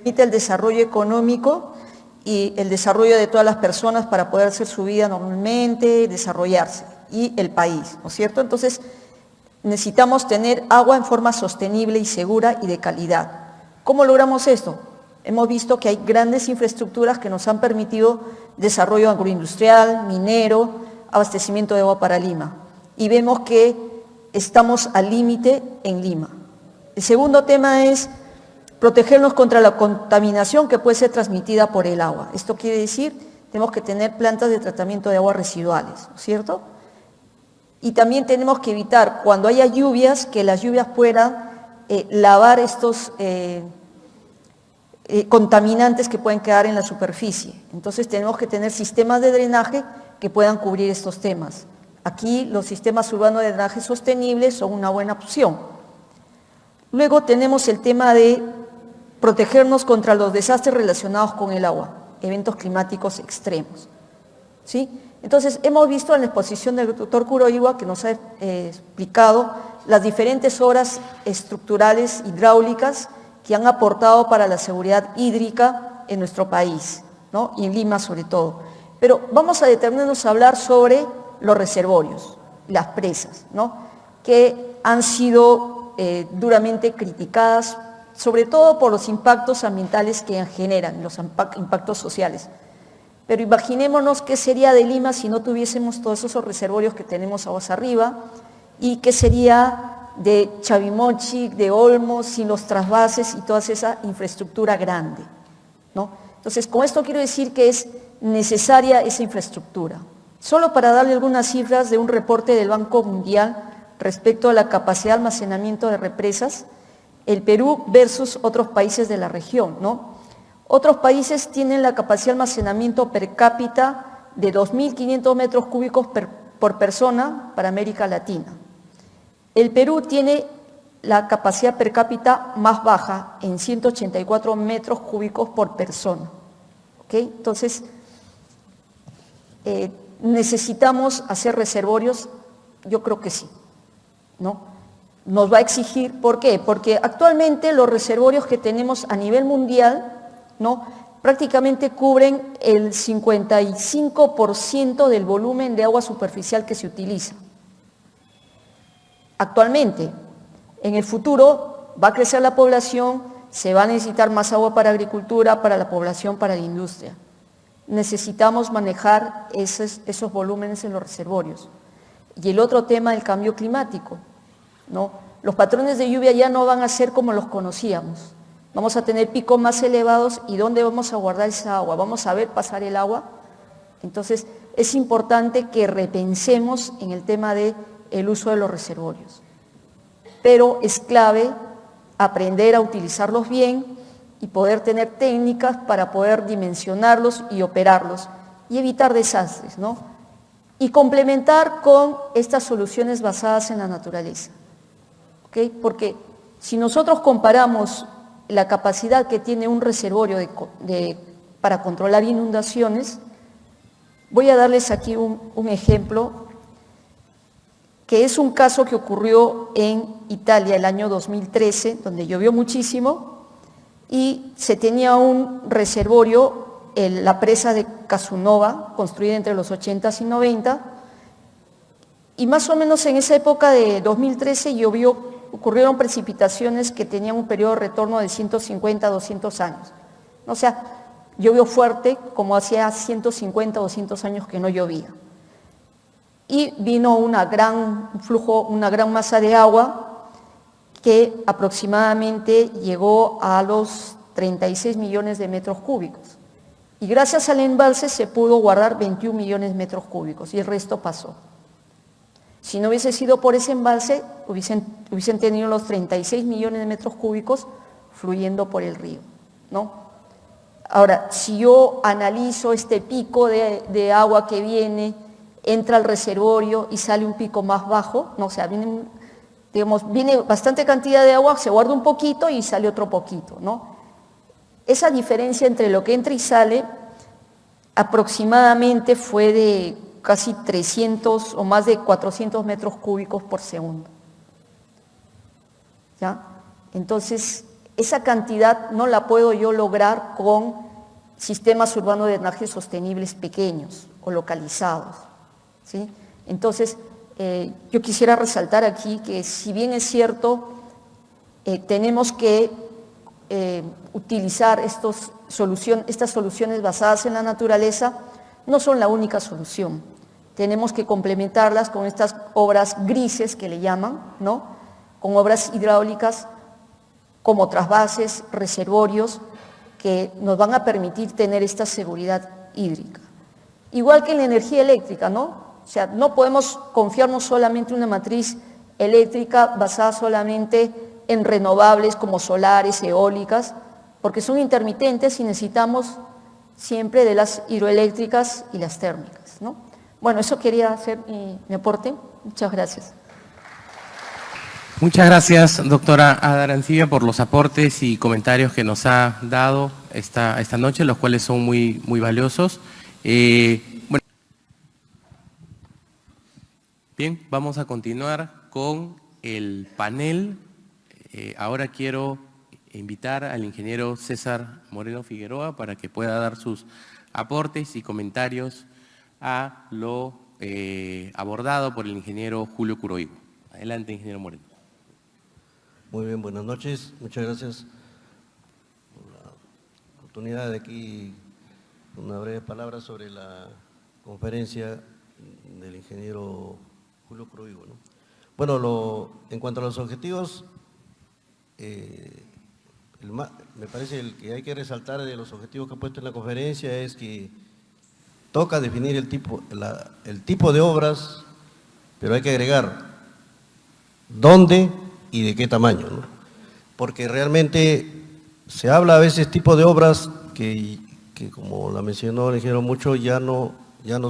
Permite el desarrollo económico y el desarrollo de todas las personas para poder hacer su vida normalmente, desarrollarse, y el país, ¿no es cierto? Entonces, necesitamos tener agua en forma sostenible y segura y de calidad. ¿Cómo logramos esto? Hemos visto que hay grandes infraestructuras que nos han permitido desarrollo agroindustrial, minero, abastecimiento de agua para Lima. Y vemos que estamos al límite en Lima. El segundo tema es protegernos contra la contaminación que puede ser transmitida por el agua. Esto quiere decir, tenemos que tener plantas de tratamiento de aguas residuales, ¿no es cierto? Y también tenemos que evitar, cuando haya lluvias, que las lluvias puedan lavar estos contaminantes que pueden quedar en la superficie. Entonces tenemos que tener sistemas de drenaje que puedan cubrir estos temas. Aquí los sistemas urbanos de drenaje sostenibles son una buena opción. Luego tenemos el tema de protegernos contra los desastres relacionados con el agua, eventos climáticos extremos. ¿Sí? Entonces hemos visto en la exposición del doctor Kuroiwa que nos ha explicado las diferentes obras estructurales hidráulicas que han aportado para la seguridad hídrica en nuestro país, ¿no? Y en Lima sobre todo. Pero vamos a detenernos a hablar sobre los reservorios, las presas, ¿no? Que han sido duramente criticadas, sobre todo por los impactos ambientales que generan, los impactos sociales. Pero imaginémonos qué sería de Lima si no tuviésemos todos esos reservorios que tenemos aguas arriba, y qué sería de Chavimochi, de Olmos, sin los trasvases y toda esa infraestructura grande, ¿no? Entonces, con esto quiero decir que es necesaria esa infraestructura. Solo para darle algunas cifras de un reporte del Banco Mundial respecto a la capacidad de almacenamiento de represas, el Perú versus otros países de la región, ¿no? Otros países tienen la capacidad de almacenamiento per cápita de 2.500 metros cúbicos por persona para América Latina. El Perú tiene la capacidad per cápita más baja en 184 metros cúbicos por persona. ¿Okay? Entonces, ¿necesitamos hacer reservorios? Yo creo que sí, ¿no? Nos va a exigir, ¿por qué? Porque actualmente los reservorios que tenemos a nivel mundial, ¿no?, prácticamente cubren el 55% del volumen de agua superficial que se utiliza. Actualmente, en el futuro va a crecer la población, se va a necesitar más agua para agricultura, para la población, para la industria. Necesitamos manejar esos volúmenes en los reservorios. Y el otro tema, el cambio climático, ¿no? Los patrones de lluvia ya no van a ser como los conocíamos. Vamos a tener picos más elevados y ¿dónde vamos a guardar esa agua? ¿Vamos a ver pasar el agua? Entonces, es importante que repensemos en el tema del uso de los reservorios. Pero es clave aprender a utilizarlos bien y poder tener técnicas para poder dimensionarlos y operarlos y evitar desastres, ¿no? Y complementar con estas soluciones basadas en la naturaleza. ¿Okay? Porque si nosotros comparamos la capacidad que tiene un reservorio para controlar inundaciones, voy a darles aquí un ejemplo, que es un caso que ocurrió en Italia el año 2013, donde llovió muchísimo y se tenía un reservorio, la presa de Casunova, construida entre los 80s y 90, y más o menos en esa época de 2013 ocurrieron precipitaciones que tenían un periodo de retorno de 150 a 200 años. O sea, llovió fuerte como hacía 150 o 200 años que no llovía. Y vino una gran masa de agua que aproximadamente llegó a los 36 millones de metros cúbicos. Y gracias al embalse se pudo guardar 21 millones de metros cúbicos y el resto pasó. Si no hubiese sido por ese embalse, hubiesen tenido los 36 millones de metros cúbicos fluyendo por el río, ¿no? Ahora, si yo analizo este pico de agua que viene, entra al reservorio y sale un pico más bajo, ¿no? O sea, viene bastante cantidad de agua, se guarda un poquito y sale otro poquito, ¿no? Esa diferencia entre lo que entra y sale aproximadamente fue de casi 300 o más de 400 metros cúbicos por segundo. ¿Ya? Entonces, esa cantidad no la puedo yo lograr con sistemas urbanos de drenaje sostenibles pequeños o localizados, ¿sí? Entonces, yo quisiera resaltar aquí que si bien es cierto, tenemos que utilizar estas soluciones basadas en la naturaleza, no son la única solución. Tenemos que complementarlas con estas obras grises que le llaman, ¿no? Con obras hidráulicas como trasvases, reservorios, que nos van a permitir tener esta seguridad hídrica. Igual que en la energía eléctrica, ¿no? O sea, no podemos confiarnos solamente en una matriz eléctrica basada solamente en renovables como solares, eólicas, porque son intermitentes y necesitamos siempre de las hidroeléctricas y las térmicas, ¿no? Bueno, eso quería hacer mi aporte. Muchas gracias. Muchas gracias, doctora Ada Arancibia, por los aportes y comentarios que nos ha dado esta noche, los cuales son muy valiosos. Bueno, bien, vamos a continuar con el panel. Ahora quiero invitar al ingeniero César Moreno Figueroa para que pueda dar sus aportes y comentarios a lo abordado por el ingeniero Julio Curoigo. Adelante, ingeniero Moreno. Muy bien, buenas noches. Muchas gracias por la oportunidad de aquí una breve palabra sobre la conferencia del ingeniero Julio Curoigo, ¿no? Bueno, en cuanto a los objetivos, me parece el que hay que resaltar de los objetivos que ha puesto en la conferencia es que toca definir el tipo de obras, pero hay que agregar dónde y de qué tamaño, ¿no? Porque realmente se habla a veces tipo de obras que como la mencionó el ingeniero mucho, ya no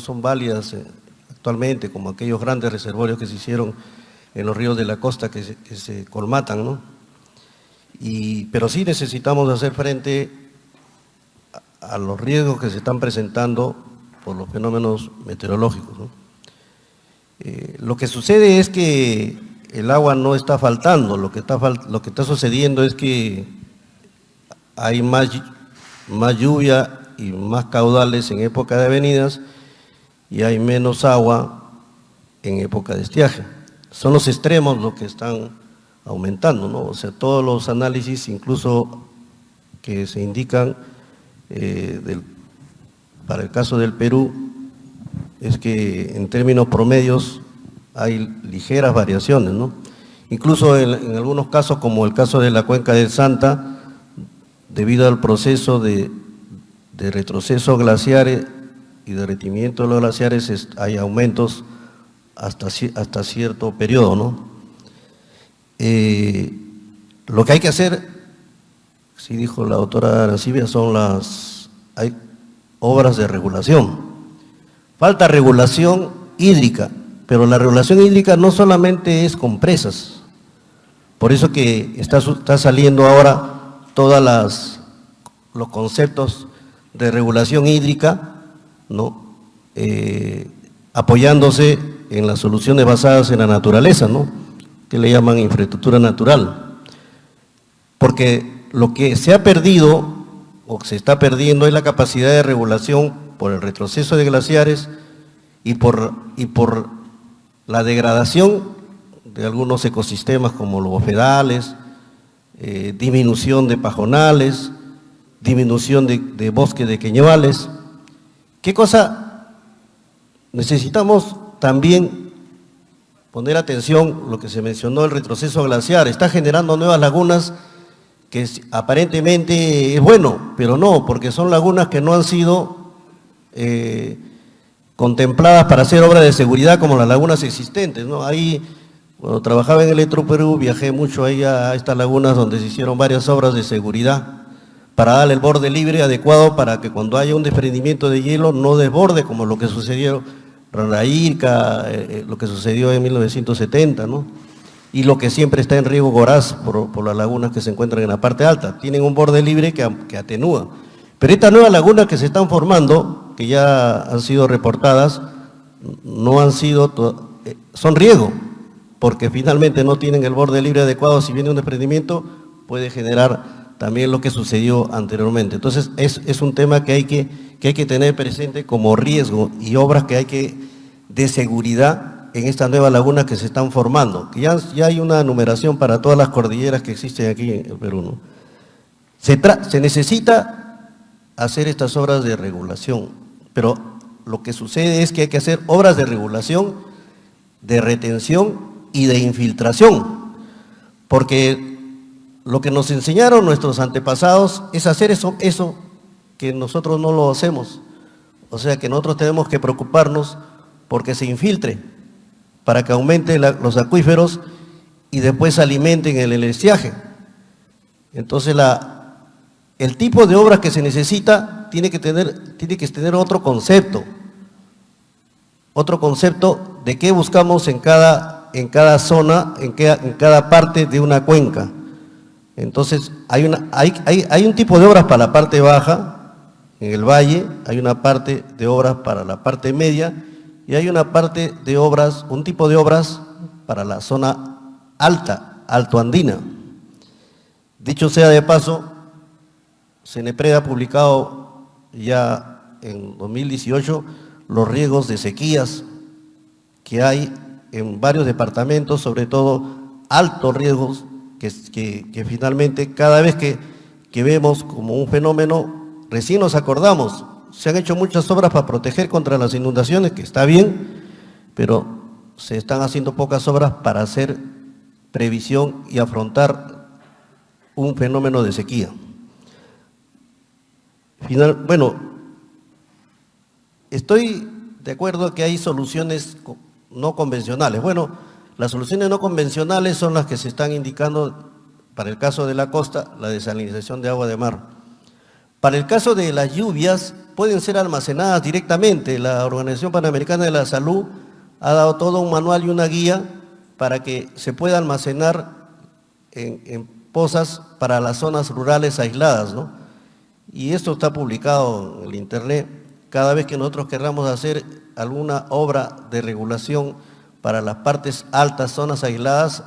son válidas actualmente, como aquellos grandes reservorios que se hicieron en los ríos de la costa que se colmatan, ¿no? Pero sí necesitamos hacer frente a los riesgos que se están presentando por los fenómenos meteorológicos, ¿no? Lo que sucede es que el agua no está faltando, lo que está sucediendo es que hay más lluvia y más caudales en época de avenidas y hay menos agua en época de estiaje. Son los extremos los que están aumentando, ¿no? O sea, todos los análisis, incluso que se indican para el caso del Perú, es que en términos promedios hay ligeras variaciones, ¿no? Incluso en algunos casos, como el caso de la cuenca del Santa, debido al proceso de retroceso glaciares y derretimiento de los glaciares, hay aumentos hasta cierto periodo, ¿no? Lo que hay que hacer, sí dijo la doctora Arancibia, hay obras de regulación. Falta regulación hídrica, pero la regulación hídrica no solamente es con presas. Por eso que está saliendo ahora todos los conceptos de regulación hídrica, ¿no? Apoyándose en las soluciones basadas en la naturaleza, ¿no? Que le llaman infraestructura natural. Porque lo que se ha perdido o se está perdiendo es la capacidad de regulación por el retroceso de glaciares y por la degradación de algunos ecosistemas como los bofedales, disminución de pajonales, disminución de bosques de queñuales. ¿Qué cosa? Necesitamos también poner atención, lo que se mencionó, el retroceso glaciar, está generando nuevas lagunas que aparentemente es bueno, pero no, porque son lagunas que no han sido contempladas para hacer obras de seguridad como las lagunas existentes, ¿no? Ahí, cuando trabajaba en Electroperú, viajé mucho ahí a estas lagunas donde se hicieron varias obras de seguridad para darle el borde libre adecuado para que cuando haya un desprendimiento de hielo no desborde como lo que sucedió en Raírca, lo que sucedió en 1970, ¿no? Y lo que siempre está en riesgo Goraz por las lagunas que se encuentran en la parte alta. Tienen un borde libre que atenúa. Pero estas nuevas lagunas que se están formando, que ya han sido reportadas, no han sido, son riesgo, porque finalmente no tienen el borde libre adecuado. Si viene un desprendimiento, puede generar también lo que sucedió anteriormente. Entonces, es un tema que hay que tener presente como riesgo y obras que hay que, de seguridad, en estas nuevas lagunas que se están formando. Que ya hay una numeración para todas las cordilleras que existen aquí en el Perú, ¿no? Se necesita hacer estas obras de regulación, pero lo que sucede es que hay que hacer obras de regulación, de retención y de infiltración, porque lo que nos enseñaron nuestros antepasados es hacer eso que nosotros no lo hacemos. O sea que nosotros tenemos que preocuparnos porque se infiltre, para que aumente los acuíferos y después alimenten el estiaje. Entonces el tipo de obras que se necesita tiene que tener otro concepto de qué buscamos en cada zona, en cada parte de una cuenca. Entonces hay un tipo de obras para la parte baja, en el valle, hay una parte de obras para la parte media y hay una parte de obras, un tipo de obras para la zona alta, altoandina. Dicho sea de paso, CENEPRED ha publicado ya en 2018 los riesgos de sequías que hay en varios departamentos, sobre todo altos riesgos, que finalmente cada vez que vemos como un fenómeno, recién nos acordamos. Se han hecho muchas obras para proteger contra las inundaciones, que está bien, pero se están haciendo pocas obras para hacer previsión y afrontar un fenómeno de sequía. Estoy de acuerdo que hay soluciones no convencionales. Bueno, las soluciones no convencionales son las que se están indicando para el caso de la costa, la desalinización de agua de mar. Para el caso de las lluvias, pueden ser almacenadas directamente. La Organización Panamericana de la Salud ha dado todo un manual y una guía para que se pueda almacenar en pozas para las zonas rurales aisladas, ¿no? Y esto está publicado en el internet. Cada vez que nosotros querramos hacer alguna obra de regulación para las partes altas, zonas aisladas,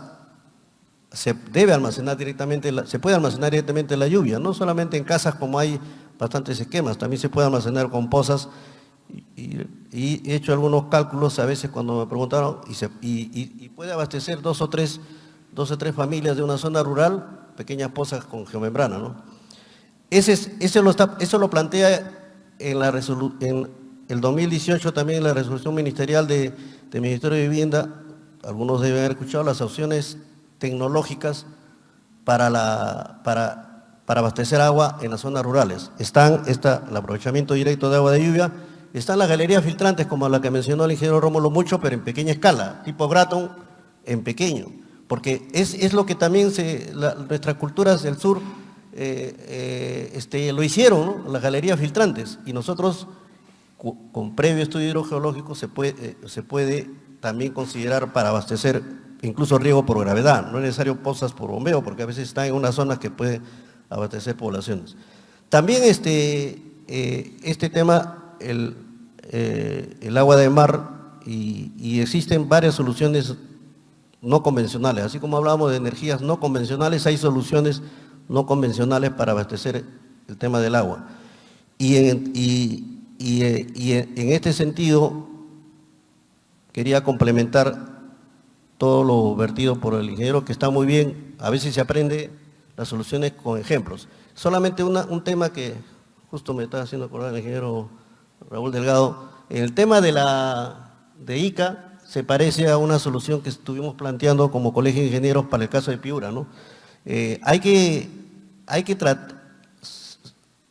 se puede almacenar directamente la lluvia, no solamente en casas como hay bastantes esquemas, también se puede almacenar con pozas y he hecho algunos cálculos a veces cuando me preguntaron y puede abastecer dos o tres familias de una zona rural, pequeñas pozas con geomembrana, ¿no? Eso lo plantea en el 2018 también en la resolución ministerial del Ministerio de Vivienda. Algunos deben haber escuchado las opciones tecnológicas para abastecer agua en las zonas rurales. El aprovechamiento directo de agua de lluvia, están las galerías filtrantes como la que mencionó el ingeniero Rómulo Mucho, pero en pequeña escala, tipo Gratton, en pequeño, porque es lo que también nuestras culturas del sur lo hicieron, ¿no? Las galerías filtrantes, y nosotros con previo estudio hidrogeológico se puede también considerar para abastecer incluso riego por gravedad, no es necesario pozas por bombeo, porque a veces está en una zona que puede abastecer poblaciones. También este tema, el agua de mar, y existen varias soluciones no convencionales, así como hablábamos de energías no convencionales, hay soluciones no convencionales para abastecer el tema del agua. Y en este sentido, quería complementar todo lo vertido por el ingeniero, que está muy bien. A veces se aprende las soluciones con ejemplos. Solamente un tema que justo me está haciendo acordar el ingeniero Raúl Delgado. En el tema de Ica, se parece a una solución que estuvimos planteando como Colegio de Ingenieros para el caso de Piura, ¿no?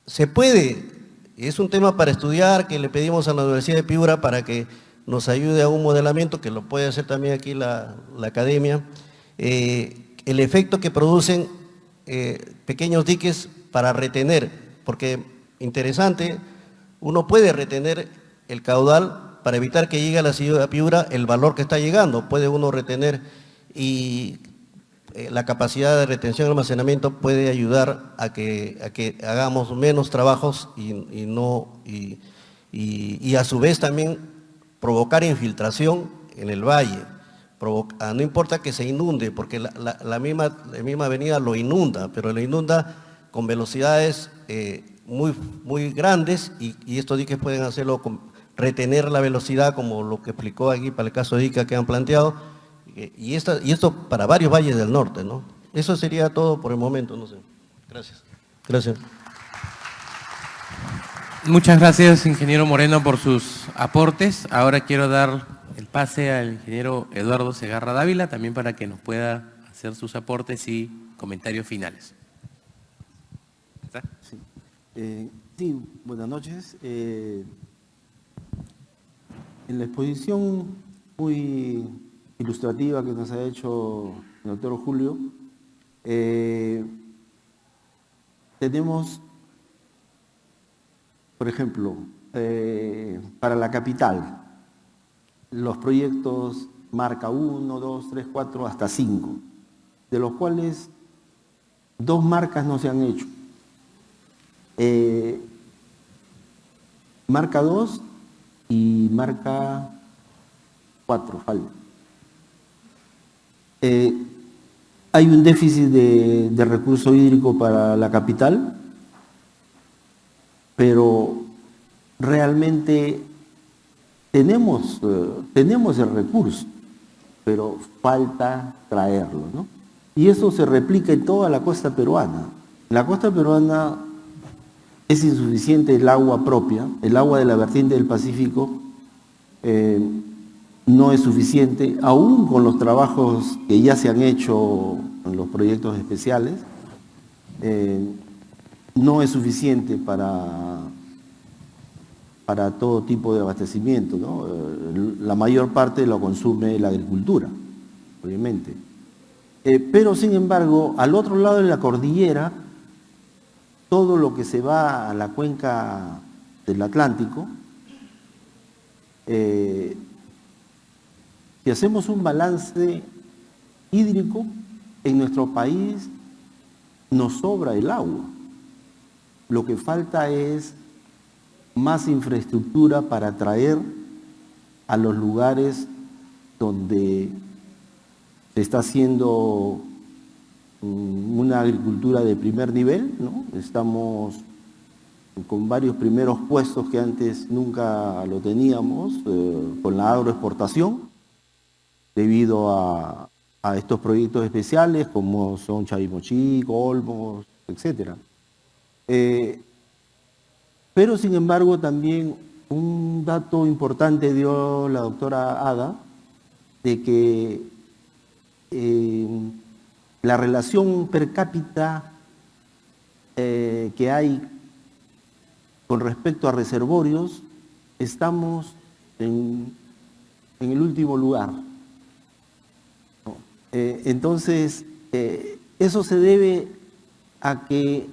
Se puede, es un tema para estudiar, que le pedimos a la Universidad de Piura para que nos ayude a un modelamiento, que lo puede hacer también aquí la academia, el efecto que producen pequeños diques para retener, porque interesante, uno puede retener el caudal para evitar que llegue a la ciudad de Piura el valor que está llegando, puede uno retener, y la capacidad de retención y almacenamiento puede ayudar a que hagamos menos trabajos y a su vez también provocar infiltración en el valle. No importa que se inunde, porque la misma avenida lo inunda, pero lo inunda con velocidades muy grandes, y estos diques pueden hacerlo retener la velocidad, como lo que explicó aquí para el caso de Ica que han planteado, y esto para varios valles del norte, ¿no? Eso sería todo por el momento, no sé. Gracias. Gracias. Muchas gracias, ingeniero Moreno, por sus aportes. Ahora quiero dar el pase al ingeniero Eduardo Segarra Dávila, también para que nos pueda hacer sus aportes y comentarios finales. ¿Está? Sí, buenas noches. En la exposición muy ilustrativa que nos ha hecho el doctor Julio, tenemos, por ejemplo, para la capital, los proyectos marca 1, 2, 3, 4, hasta 5, de los cuales 2 marcas no se han hecho. Marca 2 y marca 4 falta. Hay un déficit de recurso hídrico para la capital, pero realmente tenemos el recurso, pero falta traerlo, ¿no? Y eso se replica en toda la costa peruana. En la costa peruana es insuficiente el agua propia, el agua de la vertiente del Pacífico no es suficiente, aún con los trabajos que ya se han hecho en los proyectos especiales, no es suficiente para todo tipo de abastecimiento, ¿no? La mayor parte lo consume la agricultura, obviamente. Pero sin embargo, al otro lado de la cordillera, todo lo que se va a la cuenca del Atlántico, si hacemos un balance hídrico, en nuestro país nos sobra el agua. Lo que falta es más infraestructura para atraer a los lugares donde se está haciendo una agricultura de primer nivel, ¿no? Estamos con varios primeros puestos que antes nunca lo teníamos, con la agroexportación, debido a estos proyectos especiales como son Chavimochic, Olmos, etc. Pero sin embargo también un dato importante dio la doctora Ada, de que la relación per cápita que hay con respecto a reservorios, estamos en el último lugar. Entonces, eso se debe a que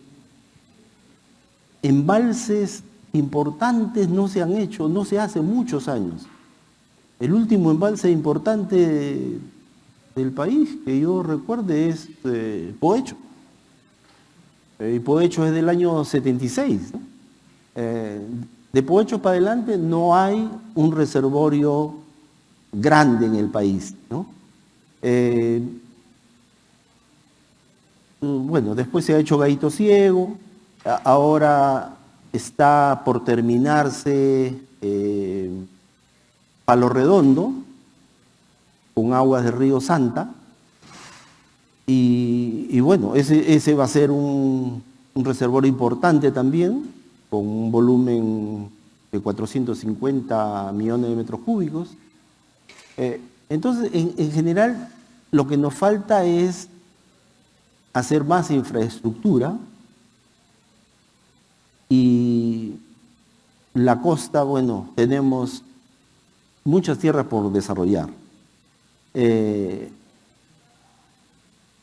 embalses importantes no se han hecho, no se hace muchos años. El último embalse importante del país, que yo recuerde, es Pohecho. Y Pohecho es del año 76, ¿no? De Pohecho para adelante no hay un reservorio grande en el país, ¿no? Bueno, después se ha hecho Gallito Ciego, ahora está por terminarse Palo Redondo, con aguas del río Santa, y bueno, ese va a ser un reservorio importante también, con un volumen de 450 millones de metros cúbicos. Entonces, en general, lo que nos falta es hacer más infraestructura, y la costa, bueno, tenemos muchas tierras por desarrollar.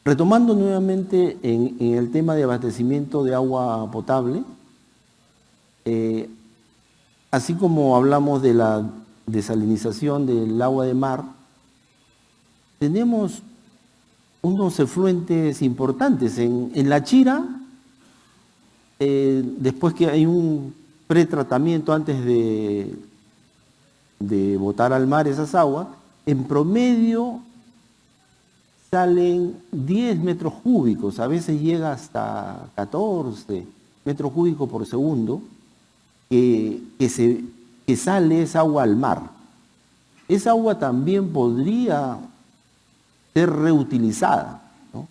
Retomando nuevamente en el tema de abastecimiento de agua potable, así como hablamos de la desalinización del agua de mar, tenemos unos efluentes importantes. En La Chira, después que hay un pretratamiento antes de botar al mar esas aguas, en promedio salen 10 metros cúbicos, a veces llega hasta 14 metros cúbicos por segundo, que que sale esa agua al mar. Esa agua también podría ser reutilizada, ¿no?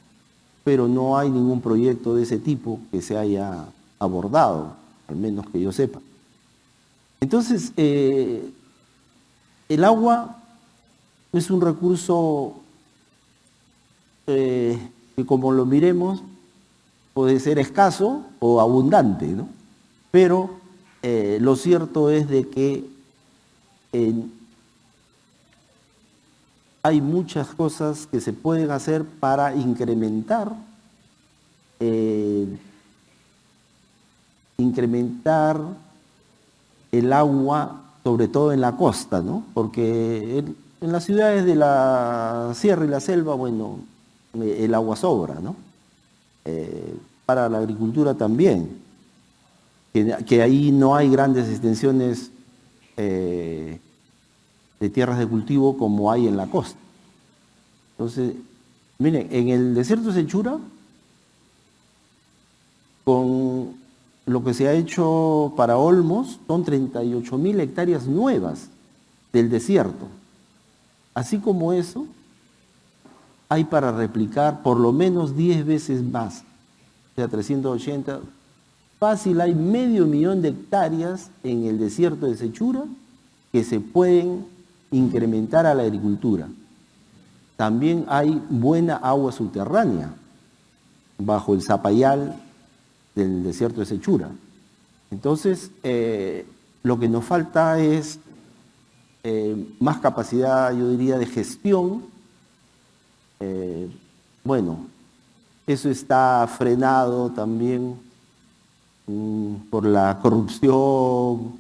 Pero no hay ningún proyecto de ese tipo que se haya abordado, al menos que yo sepa. Entonces, el agua es un recurso que, como lo miremos, puede ser escaso o abundante, ¿no? Pero lo cierto es de que hay muchas cosas que se pueden hacer para incrementar el agua, sobre todo en la costa, ¿no? Porque en las ciudades de la sierra y la selva, bueno, el agua sobra, ¿no? Para la agricultura también, que ahí no hay grandes extensiones de tierras de cultivo como hay en la costa. Entonces, miren, en el desierto de Sechura, con lo que se ha hecho para Olmos, son 38.000 hectáreas nuevas del desierto. Así como eso, hay para replicar por lo menos 10 veces más, o sea, 380. Fácil, hay 500.000 de hectáreas en el desierto de Sechura que se pueden incrementar a la agricultura. También hay buena agua subterránea bajo el Zapayal del desierto de Sechura. Entonces, lo que nos falta es más capacidad, yo diría, de gestión. Bueno, eso está frenado también por la corrupción,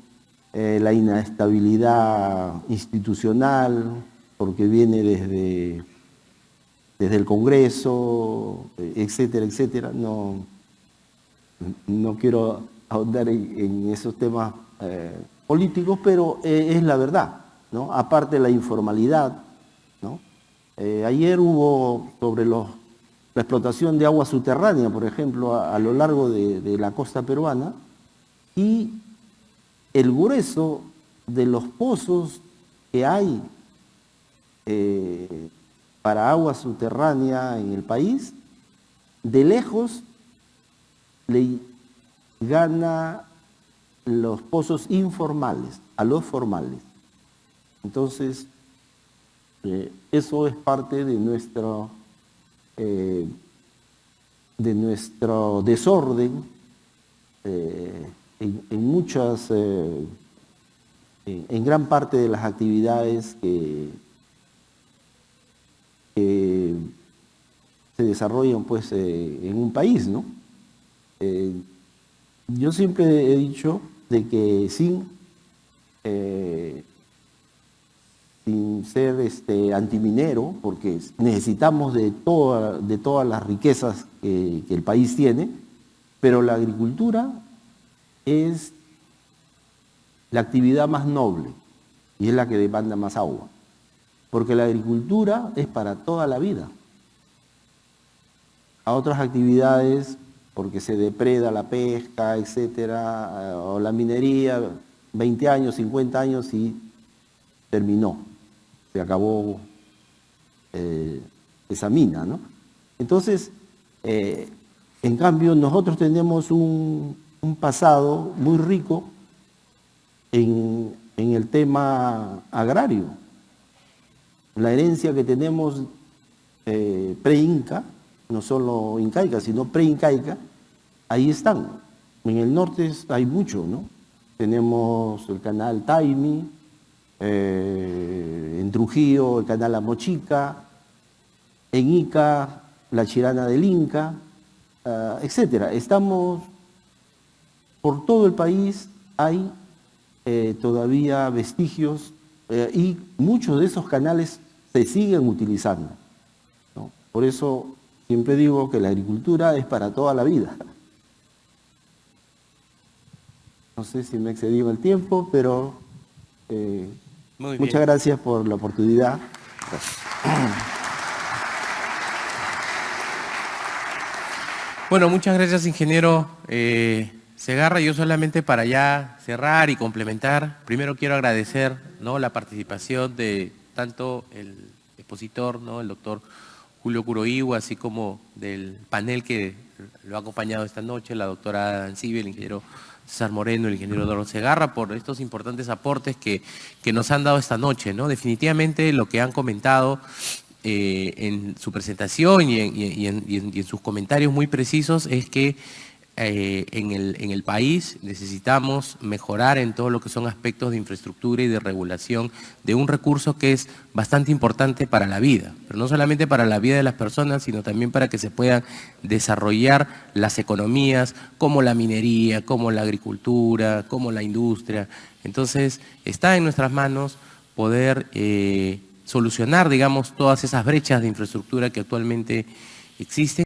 la inestabilidad institucional, porque viene desde el Congreso, etcétera, etcétera. No quiero ahondar en esos temas políticos, pero es la verdad, ¿no? Aparte de la informalidad, ¿no? Ayer hubo sobre la explotación de agua subterránea, por ejemplo, a lo largo de la costa peruana, y el grueso de los pozos que hay para agua subterránea en el país, de lejos le gana los pozos informales a los formales. Entonces, eso es parte de nuestro desorden en gran parte de las actividades que se desarrollan pues en un país, ¿no? Yo siempre he dicho de que sin ser antiminero, porque necesitamos de todas las riquezas que el país tiene, pero la agricultura es la actividad más noble y es la que demanda más agua, porque la agricultura es para toda la vida. A otras actividades, porque se depreda la pesca, etcétera, o la minería, 20 años, 50 años y terminó, se acabó esa mina, ¿no? Entonces, en cambio, nosotros tenemos un pasado muy rico en el tema agrario. La herencia que tenemos pre-inca, no solo incaica, sino pre-incaica, ahí están. En el norte hay mucho, ¿no? Tenemos el canal Taimi, en Trujillo el canal Amochica, en Ica la Chirana del Inca, etcétera. Estamos por todo el país, hay todavía vestigios y muchos de esos canales se siguen utilizando, ¿no? Por eso siempre digo que la agricultura es para toda la vida. No sé si me he excedido el tiempo, pero muchas gracias por la oportunidad. Bueno, muchas gracias, ingeniero. Segarra. Yo solamente para ya cerrar y complementar, primero quiero agradecer, ¿no?, la participación de tanto el expositor, ¿no?, el doctor Julio Curoigua, así como del panel que lo ha acompañado esta noche, la doctora Ancibia, el ingeniero César Moreno, el ingeniero Eduardo Segarra, por estos importantes aportes que nos han dado esta noche, ¿no? Definitivamente lo que han comentado en su presentación y en sus comentarios muy precisos es que en el país necesitamos mejorar en todo lo que son aspectos de infraestructura y de regulación de un recurso que es bastante importante para la vida, pero no solamente para la vida de las personas, sino también para que se puedan desarrollar las economías como la minería, como la agricultura, como la industria. Entonces, está en nuestras manos poder solucionar, digamos, todas esas brechas de infraestructura que actualmente existen.